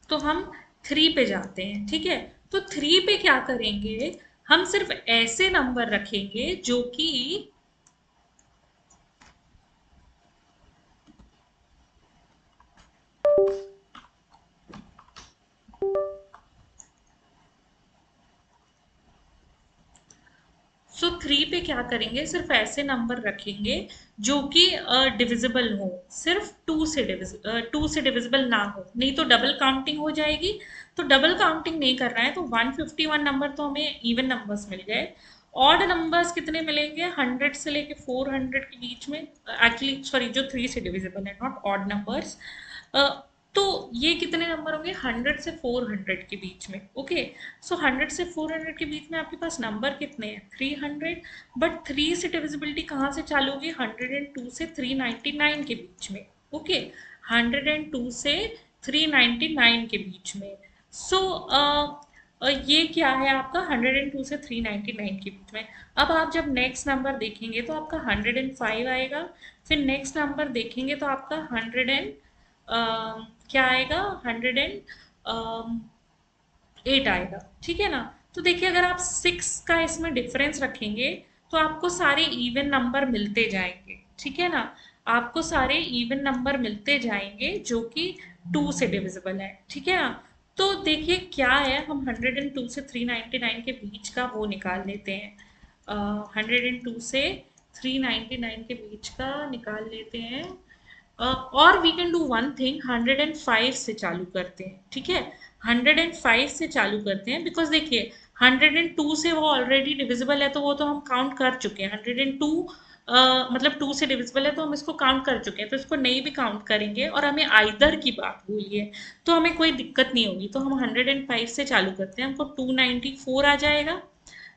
तो हम 3 पे जाते हैं, ठीक है। तो 3 पे क्या करेंगे, हम सिर्फ ऐसे नंबर रखेंगे जो कि सो 3 पे क्या करेंगे, सिर्फ ऐसे नंबर रखेंगे जो कि डिविजिबल हो, सिर्फ 2 से डिविजिबल ना हो, नहीं तो डबल काउंटिंग हो जाएगी। तो डबल काउंटिंग नहीं कर रहा है तो 151 नंबर तो हमें इवन नंबर्स मिल गए। ऑड नंबर्स कितने मिलेंगे, 100 से लेके 400 के बीच में, एक्चुअली सॉरी जो 3 से डिविजिबल है, नॉट ऑड नंबर्स। तो ये कितने नंबर होंगे, 100 से 400 के बीच में, ओके। सो 100 से 400 के बीच में आपके पास नंबर कितने हैं, 300। बट 3 से डिविजिबिलिटी कहाँ से चालू होगी, 102 से 399 के बीच में, ओके। 102 से 399 के बीच में। सो ये क्या है आपका, 102 से 399 के बीच में। अब आप जब नेक्स्ट नंबर देखेंगे तो आपका 105 आएगा, फिर नेक्स्ट नंबर देखेंगे तो आपका 100 क्या आएगा, 108 आएगा, ठीक है ना। तो देखिए अगर आप 6 का इसमें डिफरेंस रखेंगे तो आपको सारे इवन नंबर मिलते जाएंगे, ठीक है ना। आपको सारे इवन नंबर मिलते जाएंगे जो कि 2 से डिविजिबल है, ठीक है ना। तो देखिए क्या है, हम 102 से 399 के बीच का वो निकाल लेते हैं, 102 से 399 के बीच का निकाल लेते हैं। और we can do one thing, 105 से चालू करते हैं, ठीक है। 105 से चालू करते हैं बिकॉज देखिए 102 से वो ऑलरेडी डिविजिबल है, तो वो तो हम काउंट कर चुके हैं। 102 मतलब 2 से डिविजिबल है तो हम इसको काउंट कर चुके हैं, तो इसको नहीं भी काउंट करेंगे और हमें आइदर की बात बोली है तो हमें कोई दिक्कत नहीं होगी। तो हम 105 से चालू करते हैं, हमको 294 आ जाएगा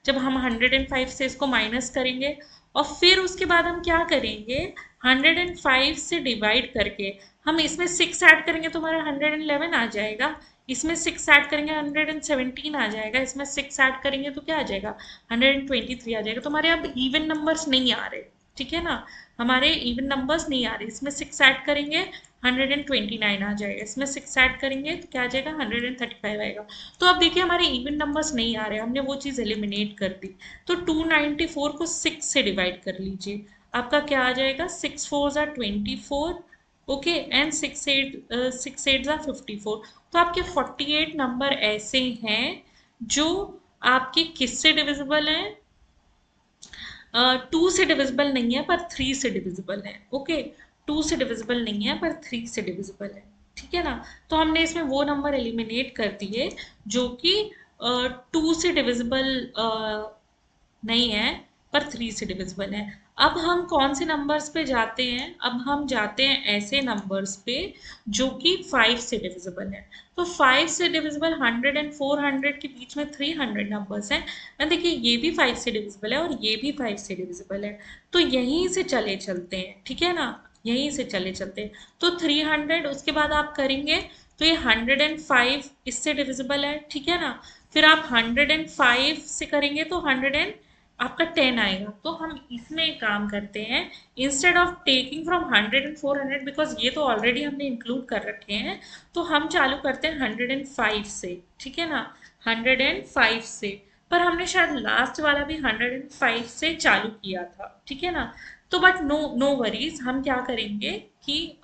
जब हम 105 से इसको माइनस करेंगे। और फिर उसके बाद हम क्या करेंगे, 105 से डिवाइड करके हम इसमें 6 ऐड करेंगे तो हमारा 111 आ जाएगा, इसमें 6 ऐड करेंगे 117 आ जाएगा, इसमें 6 ऐड करेंगे तो क्या आ जाएगा, 123 आ जाएगा। तो हमारे अब इवन नंबर्स नहीं आ रहे, ठीक है ना, हमारे इवन नंबर्स नहीं आ रहे। इसमें 6 ऐड करेंगे 129 आ जाएगा, इसमें 6 ऐड करेंगे तो क्या आ जाएगा, 135 आएगा। तो अब देखिए हमारे इवन नंबर्स नहीं आ रहे, हमने वो चीज़ एलिमिनेट कर दी। तो 294 को 6 से डिवाइड कर लीजिए, आपका क्या आ जाएगा, 6 4 ज़ा 24, ओके, एंड 6 8 ज़ा 54। तो आपके 48 नंबर ऐसे हैं जो आपके किससे डिविजिबल हैं, 2 से डिविजिबल नहीं है पर 3 से डिविजिबल है, ओके। 2 से डिविजिबल नहीं है पर 3 से डिविजिबल है, ठीक है ना। तो हमने इसमें वो नंबर एलिमिनेट कर दिए जो कि 2 से डिविजिबल नहीं है पर 3 से डिविजिबल है। अब हम कौन से नंबर्स पे जाते हैं, अब हम जाते हैं ऐसे नंबर्स पे जो कि 5 से डिविजिबल है। तो 5 से डिविजिबल 100 एंड 400 के बीच में 300 नंबर्स हैं, एंड देखिए ये भी 5 से डिविजिबल है और ये भी 5 से डिविजिबल है। तो यहीं से चले चलते हैं, ठीक है ना, यहीं से चले चलते हैं। तो 300 उसके बाद आप करेंगे तो ये 105 इससे डिविजिबल है, ठीक है ना। फिर आप 105 से करेंगे तो 100 आपका 10 आएगा। तो हम इसमें एक काम करते हैं, instead of taking from 100 and 400, because ये तो ऑलरेडी हमने इंक्लूड कर रखे हैं, तो हम चालू करते हैं 105 से, ठीक है ना, 105 से। पर हमने शायद लास्ट वाला भी 105 से चालू किया था, ठीक है ना। तो बट नो नो वरीज, हम क्या करेंगे कि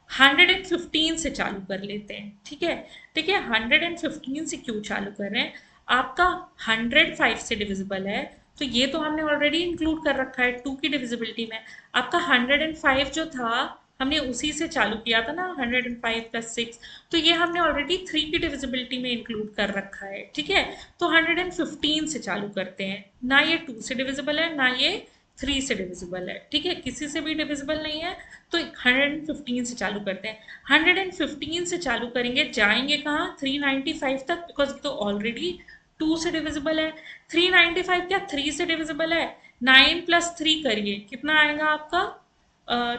115 से चालू कर लेते हैं, ठीक है। देखिए 115 से क्यों चालू कर रहे हैं, आपका 105 से डिविजिबल है, तो ये तो हमने ऑलरेडी इंक्लूड कर रखा है 2 की डिविजिबिलिटी में। आपका 105 जो था हमने उसी से चालू किया था ना, 105 प्लस 6, तो ये हमने ऑलरेडी 3 की डिविजिबिलिटी में इंक्लूड कर रखा है, ठीक है। तो 115 से चालू करते हैं, ना ये 2 से डिविजिबल है ना ये 3 से डिविजिबल है, ठीक है, किसी से भी डिविजिबल नहीं है। तो 115 से चालू करते हैं, 115 से चालू करेंगे, जाएंगे कहाँ, 395 तक, बिकॉज तो ऑलरेडी 2 से डिविजिबल है। 395 क्या 3 से डिविजिबल है, 9 + 3 करिए, कितना आएगा आपका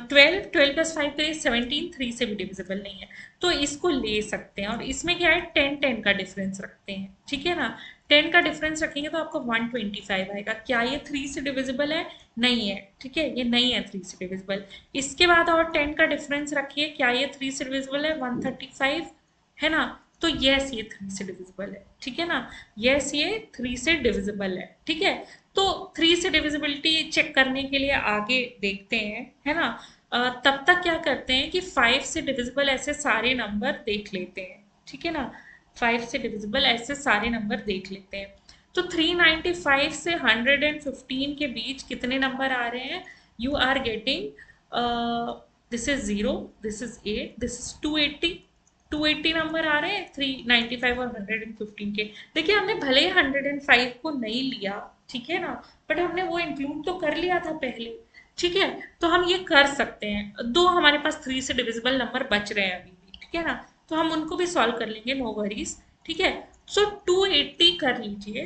12, 12 + 5 करिए 17, 3 से भी डिविजिबल नहीं है, तो इसको ले सकते हैं। और इसमें क्या है, 10 10 का डिफरेंस रखते हैं, ठीक है ना, 10 का डिफरेंस रखेंगे तो आपको 125 आएगा। क्या ये 3 से डिविजिबल है, नहीं है, ठीक है, ये नहीं है 3 से डिविजिबल। इसके बाद और 10 का डिफरेंस रखिए, क्या ये 3 से डिविजिबल है, 135 है ना, तो यस ये 3 से डिविजिबल है, ठीक है ना, यस ये 3 से डिविजिबल है, ठीक है। तो 3 से डिविजिबिलिटी चेक करने के लिए आगे देखते हैं, है ना। तब तक क्या करते हैं कि 5 से डिविजिबल ऐसे सारे नंबर देख लेते हैं, ठीक है ना, 5 से डिविजिबल ऐसे सारे नंबर देख लेते हैं। तो 395 से 115 के बीच कितने नंबर आ रहे हैं, you are getting this is 0, this is 8, this is 280, 280 number आ रहे हैं 395 और 115 के। देखिए हमने भले ही 105 को नहीं लिया, ठीक है ना, बट हमने वो इंक्लूड तो कर लिया था पहले, ठीक है, तो हम ये कर सकते हैं। दो हमारे पास 3 से डिविजिबल नंबर बच रहे हैं अभी भी, ठीक है ना, तो हम उनको भी सॉल्व कर लेंगे, नो वरीज, ठीक है। सो 280 कर लीजिए,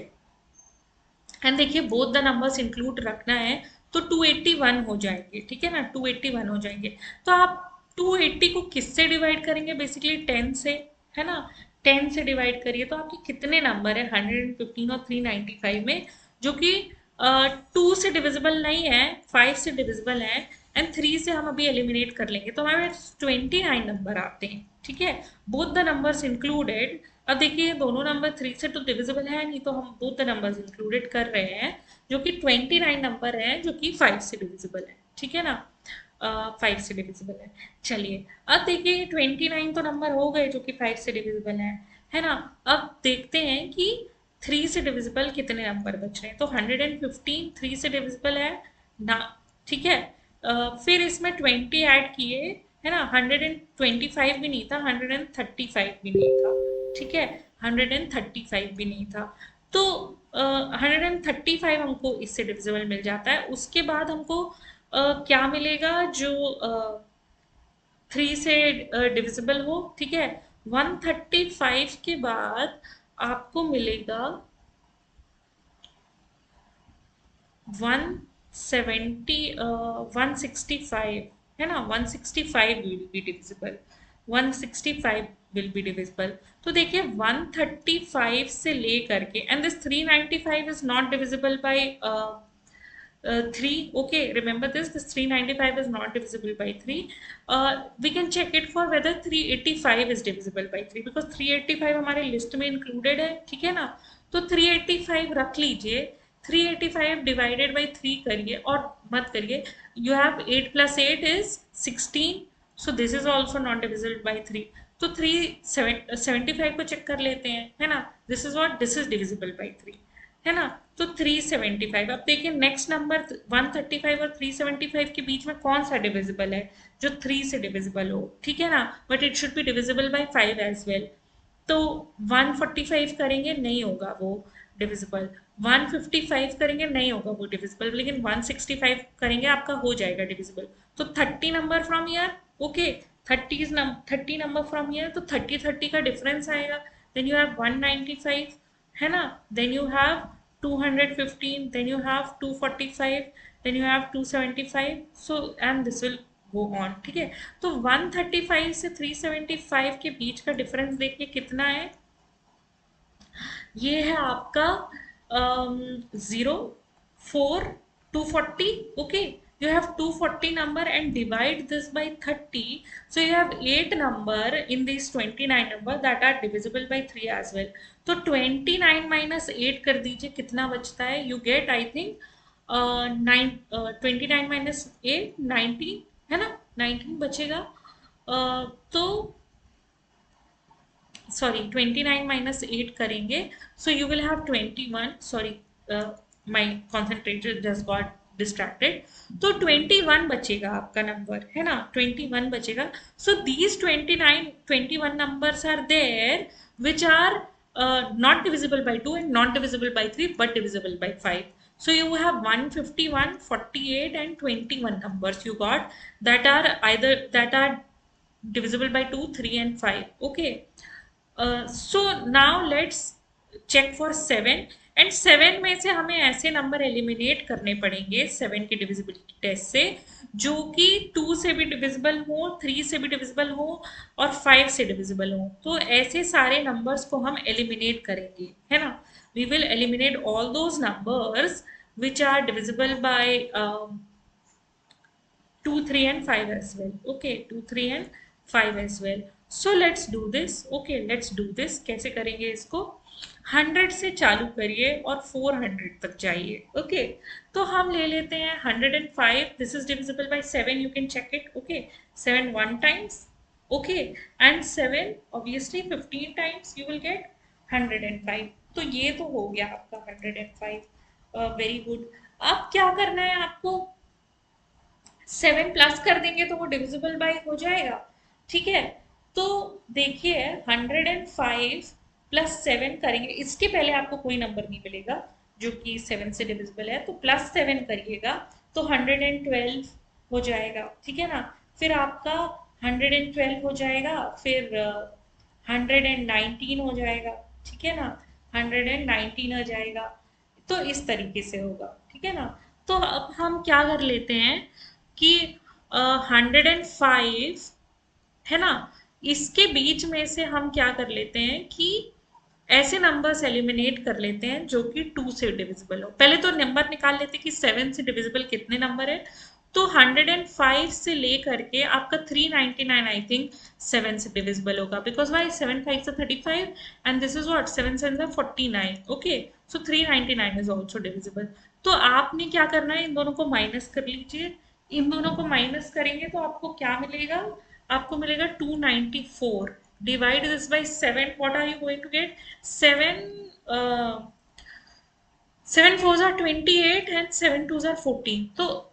एंड देखिए बोथ द नंबर्स इंक्लूड रखना है, तो 281 हो जाएंगे, ठीक है ना, 281 हो जाएंगे। तो आप 280 को किससे डिवाइड करेंगे, बेसिकली 10 से, है ना, 10 से डिवाइड करिए तो आपके कितने नंबर है 115 और 395 में, जो कि 2 से डिविजिबल नहीं है, 5 से डिविजिबल है, एंड 3 से हम अभी एलिमिनेट कर लेंगे, तो हमारे 29 नंबर आते हैं, ठीक है, बोथ द नंबर्स इंक्लूडेड। अब देखिए दोनों नंबर 3 से तो डिविजिबल है नहीं, तो हम बोथ द नंबर्स इंक्लूडेड कर रहे हैं, जो कि 29 नंबर है, जो कि 5 से डिविजिबल है, ठीक है ना, 5 से डिविजिबल है। चलिए अब देखिए 29 तो नंबर हो गए जो कि 5 से डिविजिबल है ना। अब देखते हैं कि 3 से डिविजिबल कितने नंबर बच रहे हैं, तो 115 3 से डिविजिबल है ना, ठीक है। फिर इसमें 20 ऐड किए, है ना, 125 भी नहीं था, 135 भी नहीं था, ठीक है, 135 भी नहीं था, तो 135 हमको इससे डिविजिबल मिल जाता है। उसके बाद हमको क्या मिलेगा, जो 3 से डिविजिबल हो, ठीक है, 135 के बाद आपको मिलेगा 170 165, है ना, 165 will be divisible, 165 will be divisible. तो देखिए 135 से ले करके, and this 395 is not divisible by 3, okay, remember this 395 is not divisible by 3. We can check it for whether 385 is divisible by 3, because 385 हमारे लिस्ट में इंक्लूडेड है, ठीक है ना, तो 385 रख लीजिए, 385 डिवाइडेड बाई 3 करिए, और मत करिए, you have 8 + 8 is 16, so this is also not divisible by 3, तो 375 को चेक कर लेते हैं, है ना, this is what, this is divisible by 3, है ना, तो 375। अब देखिए नेक्स्ट नंबर 135 और 375 के बीच में कौन सा डिविजिबल है, जो 3 से डिविजिबल हो, ठीक है ना, but it should be divisible by 5 as well. तो 145 करेंगे नहीं होगा वो डिविजिबल, 155 करेंगे नहीं होगा वो डिविजिबल, लेकिन 165 करेंगे आपका हो जाएगा डिविजिबल। तो 30 number from year, okay, 30 number from year, तो 30 का डिफरेंस आएगा, देन यू हैव 195, है ना, then you have 215, then you have 245, then you have 275, so and this will go on, ठीक है। तो 135 से 375 के बीच का डिफरेंस देखिए कितना है, ये है आपका 0 4 240, okay, you have 240 number and divide this by 30, so you have 8 number in these 29 number that are divisible by 3 as well। तो 29 minus 8 कर दीजिए, कितना बचता है, you get I think 29 minus 8 19, है ना, 19 बचेगा। तो सॉरी 29 minus 8 करेंगे, so you will have 21, sorry, my concentration just got distracted, तो 21 बचेगा आपका नंबर, है ना, 21 बचेगा। so these 21 numbers are there which are not divisible by 2 and not divisible by 3 but divisible by 5, So you have 151, 48 and 21 numbers you got that are divisible by 2, 3 and 5. Okay. So now let's check for 7 and 7 में से हमें ऐसे number eliminate करने पड़ेंगे 7 की divisibility test से जो कि 2 से भी डिविजिबल हो, 3 से भी डिविजिबल हो और 5 से डिविजिबल हो. तो ऐसे सारे नंबर्स को हम एलिमिनेट करेंगे, है ना. We will eliminate all those numbers which are divisible by 2, 3 and 5 as well. Okay, 2, 3 and 5 as well. So let's do this. Okay, let's do this. कैसे करेंगे इसको. 100 से चालू करिए और 400 तक जाइए. Okay, तो हम ले लेते हैं 105. This is divisible by 7. You can check it. Okay, 7 one times. Okay, and 7 obviously 15 times you will get 105. तो ये तो हो गया आपका 105. Very good. अब क्या करना है आपको. 7 प्लस कर देंगे तो वो डिविजिबल बाय हो जाएगा. ठीक है. तो देखिए 105 प्लस 7 करेंगे. इसके पहले आपको कोई नंबर नहीं मिलेगा जो कि 7 से डिविजिबल है, तो प्लस 7 करिएगा तो 112 हो जाएगा. ठीक है ना. फिर आपका 112 हो जाएगा, फिर 119 हो जाएगा. ठीक है ना. 119 हो जाएगा. तो इस तरीके से होगा. ठीक है ना. तो अब हम क्या कर लेते हैं कि 105 है ना, इसके बीच में से हम क्या कर लेते हैं कि ऐसे नंबर्स एलिमिनेट कर लेते हैं जो कि 2 से डिविजिबल हो. पहले तो नंबर निकाल लेते हैं कि 7 से डिविजिबल कितने नंबर है. तो 105 से लेकर के आपका 399 आई थिंक 7 से डिविजिबल होगा, बिकॉज वाई 7 5 से 35 and this is what 7 7 49. Okay, so 399 is also divisible. तो आपने क्या करना है, इन दोनों को माइनस कर लीजिए. इन दोनों को माइनस करेंगे तो आपको क्या मिलेगा. आपको मिलेगा 294. Divide this by 7. What are you going to get. 7 7 4s are 28 and 7 2s are 14. तो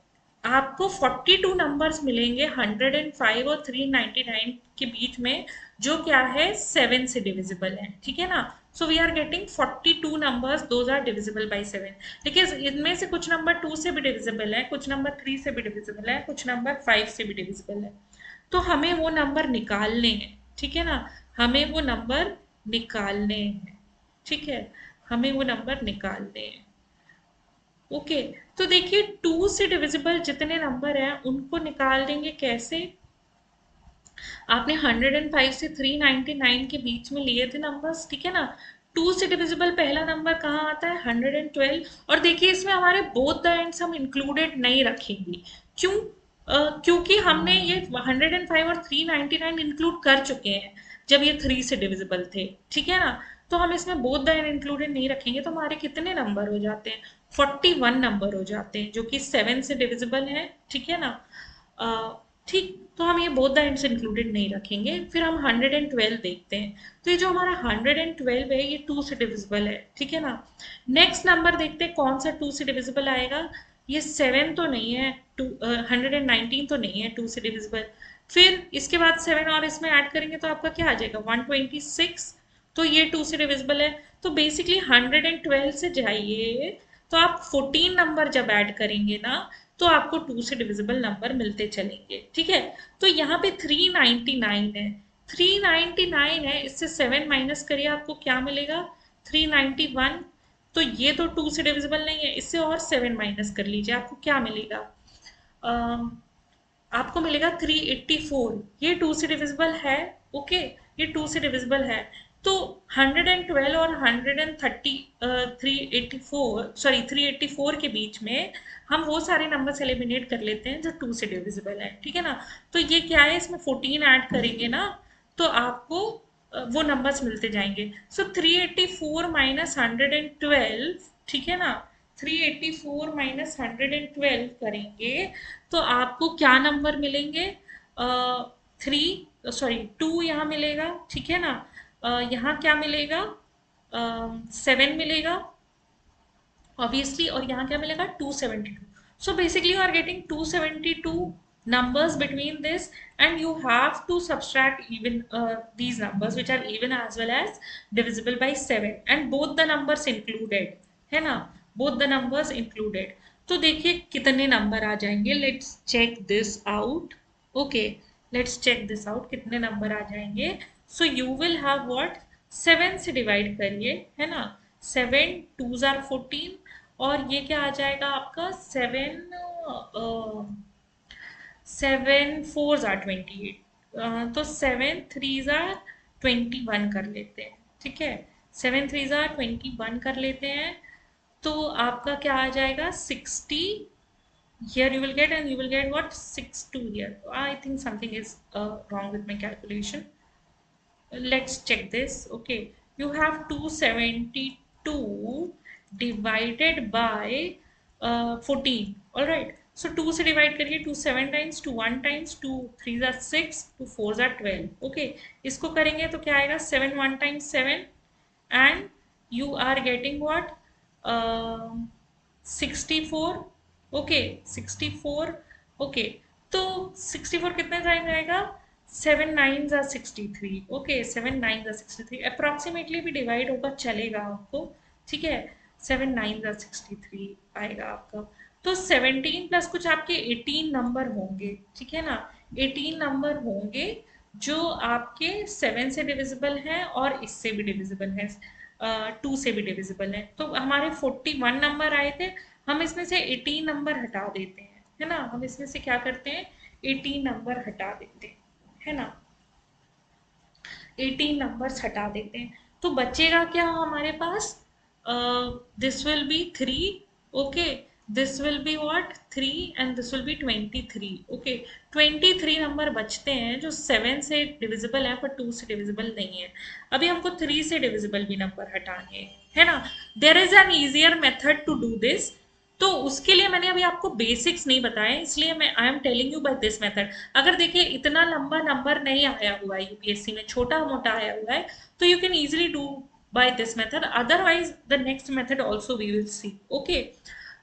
आपको 42 नंबर्स मिलेंगे 105 और 399 के बीच में, जो क्या है 7 से डिविजिबल है. ठीक है ना. So we are getting 42 numbers, those are divisible by 7. देखिए इनमें से कुछ नंबर 2 से भी डिविजिबल है, कुछ नंबर 3 से भी डिविजिबल है, कुछ नंबर 5 से भी डिविजिबल है. तो हमें वो नंबर निकालने हैं. ठीक है ना. हमें वो नंबर निकालने हैं. ठीक है, हमें वो नंबर निकालने हैं. ओके, तो देखिए 2 से डिविजिबल जितने नंबर हैं उनको निकाल देंगे कैसे. आपने 105 से 399 के बीच में लिए थे नंबर्स. ठीक है ना. 2 से डिविजिबल पहला नंबर कहाँ आता है 112. और देखिए इसमें हमारे बोथ द एंड्स हम इंक्लूडेड नहीं रखेंगे. क्यों. क्योंकि हमने ये 105 और 399 इंक्लूड कर चुके हैं जब ये 3 से डिविजिबल थे. ठीक है ना. तो हम इसमें बोथ द एंड इंक्लूडेड नहीं रखेंगे, तो हमारे कितने नंबर हो जाते हैं 41 नंबर हो जाते हैं जो कि 7 से डिविजिबल है. ठीक है ना. ठीक, तो हम ये बोथ द एंड्स इंक्लूडेड नहीं रखेंगे. फिर हम 112 देखते हैं. तो ये जो हमारा 112 है ये 2 से डिविजिबल है. ठीक है ना. नेक्स्ट नंबर देखते हैं कौन सा 2 से डिविजिबल आएगा. ये 7 तो नहीं है, 119 तो नहीं है 2 से डिविजिबल. फिर इसके बाद 7 और इसमें ऐड करेंगे तो आपका क्या आ जाएगा 126. तो ये 2 से डिविजिबल है. तो बेसिकली 112 से जाइए तो आप 14 नंबर जब ऐड करेंगे ना तो आपको 2 से डिविजिबल नंबर मिलते चलेंगे. ठीक है. तो यहाँ पे 399 है. 399 है, इससे 7 माइनस करिए आपको क्या मिलेगा 391. तो ये तो 2 से डिविजिबल नहीं है, इससे और 7 माइनस कर लीजिए आपको क्या मिलेगा. आपको मिलेगा 384. ये 2 से डिविजिबल है. ओके, ये 2 से डिविजिबल है. तो 112 और 384 के बीच में हम वो सारे नंबर्स एलिमिनेट कर लेते हैं जो 2 से डिविजिबल है. ठीक है ना. तो ये क्या है, इसमें 14 ऐड करेंगे ना तो आपको वो नंबर्स मिलते जाएंगे. सो 384 माइनस 112. ठीक है ना. 384 माइनस 112 करेंगे तो आपको क्या नंबर मिलेंगे. 2 यहाँ मिलेगा. ठीक है ना. यहाँ क्या मिलेगा 7 मिलेगा ऑब्वियसली, और यहाँ क्या मिलेगा 272. So basically you are getting 272 numbers between this, and you have to subtract even these numbers which are even as well as divisible by 7, and both the numbers included है ना. Both the numbers included. तो देखिए कितने number आ जाएंगे, let's check this out. Okay, let's check this out, कितने number आ जाएंगे। So you will have what, 7 से डिवाइड करिए, है ना, 7 2 जार 14, और ये क्या आ जाएगा आपका 7 4 जार 28, तो 7 3 जार 21 कर लेते हैं, ठीक है, 7 3 जार 21 कर लेते हैं। तो आपका क्या आ जाएगा 60, here you will get, and you will get what 62 here. I think something is wrong with my calculation. Let's check this. Okay, you have 272 divided by 14. All right, so 2 से divide करिए, 2 7 times, 2 1 times, 2 3 are 6, 2 4 are 12. Okay, इसको करेंगे तो क्या आएगा 7 1 times 7, and you are getting what, 64. Okay 64। Okay, तो 64 कितने time आएगा, 7 9 जा 63। ओके 7 9 जा 63, अप्रॉक्सीमेटली भी डिवाइड होगा चलेगा आपको, ठीक है, 7 9 जा 63 आएगा आपका। तो 17 प्लस कुछ आपके 18 नंबर होंगे, ठीक है ना, 18 नंबर होंगे जो आपके 7 से डिविजिबल हैं और इससे भी डिविजिबल हैं, 2 से भी डिविजिबल है। तो हमारे 41 नंबर आए थे, हम इसमें से 18 नंबर हटा देते हैं, है ना, हम इसमें से क्या करते हैं 18 नंबर हटा देते हैं, है ना, 18 नंबर्स हटा देते हैं। तो बचेगा क्या हमारे पास, this will be 3। Okay, this will be what 3, and this will be 23। Okay, 23 number बचते हैं जो 7 से डिविजिबल है पर 2 से डिविजिबल नहीं है। अभी हमको 3 से डिविजिबल भी नंबर हटाने हैं, है ना। There is an easier method to do this, तो उसके लिए मैंने अभी आपको बेसिक्स नहीं बताए, इसलिए मैं I am telling you by this method. अगर देखिए इतना लंबा नंबर नहीं आया हुआ है यूपीएससी में, छोटा मोटा आया हुआ है, तो you can easily do by this method, otherwise the next method also we will see. Okay,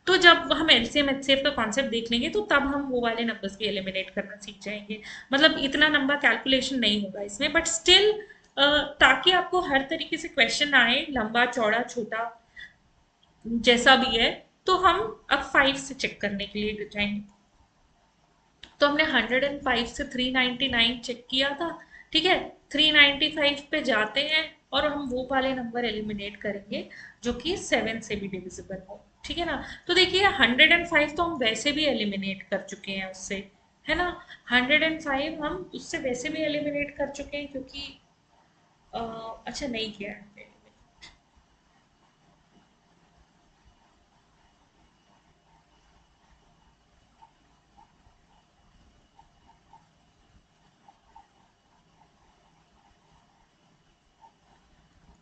तो जब हम एलसीएम एचसीएफ का कॉन्सेप्ट देख लेंगे तो तब हम वो वाले नंबर्स भी एलिमिनेट करना सीख जाएंगे। मतलब इतना लंबा कैलकुलेशन नहीं होगा इसमें, बट स्टिल ताकि आपको हर तरीके से क्वेश्चन आए, लंबा चौड़ा छोटा जैसा भी है, तो हम अब 5 से चेक करने के लिए जाएंगे। तो हमने 105 से 399 चेक किया था, ठीक है, 395 पे जाते हैं और हम वो वाले नंबर एलिमिनेट करेंगे जो कि 7 से भी डिविजिबल हो, ठीक है ना। तो देखिए 105 तो हम वैसे भी एलिमिनेट कर चुके हैं उससे, है ना, 105 हम उससे वैसे भी एलिमिनेट कर चुके हैं क्योंकि अच्छा नहीं किया है।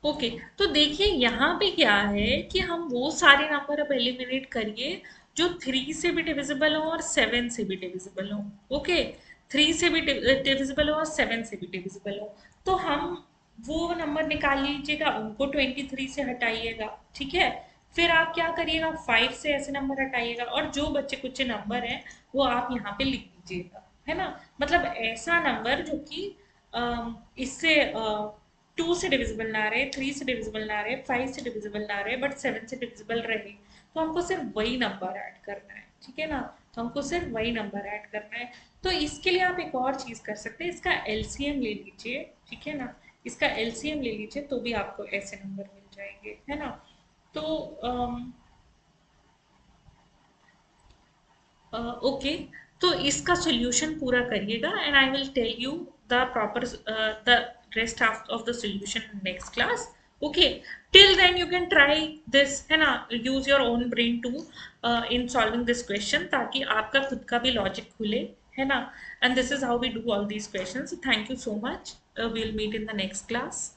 ओके, तो देखिए यहाँ पे क्या है कि हम वो सारे नंबर अब एलिमिनेट करिए जो 3 से भी डिविजिबल हो और 7 से भी डिविजिबल हो। ओके, 3 से भी डिविजिबल हो और 7 से भी डिविजिबल हो, तो हम वो नंबर निकाल लीजिएगा, उनको 23 से हटाइएगा, ठीक है, फिर आप क्या करिएगा 5 से ऐसे नंबर हटाइएगा और जो बच्चे कुछ नंबर हैं वो आप यहाँ पे लिख लीजिएगा, है ना। मतलब ऐसा नंबर जो कि इससे 2 से डिविजिबल ना रहे, 3 से डिविजिबल ना रहे, 5 से डिविजिबल ना रहे, बट 7 से डिविजिबल रहे, तो हमको सिर्फ वही नंबर ऐड करना है, ठीक है ना, तो हमको सिर्फ वही नंबर ऐड करना है। तो इसके लिए आप एक और चीज कर सकते हैं, इसका एलसीएम ले लीजिए, ठीक है ना, इसका एलसीएम ले लीजिए तो भी आपको ऐसे नंबर मिल जाएंगे, है ना। तो ओके, तो इसका सॉल्यूशन पूरा करिएगा and I will tell you the proper the rest of the solution next class. Okay, till then you can try this, है ना, use your own brain to in solving this question, ताकि आपका खुद का भी logic खुले, है ना। And this is how we do all these questions. Thank you so much, we will meet in the next class.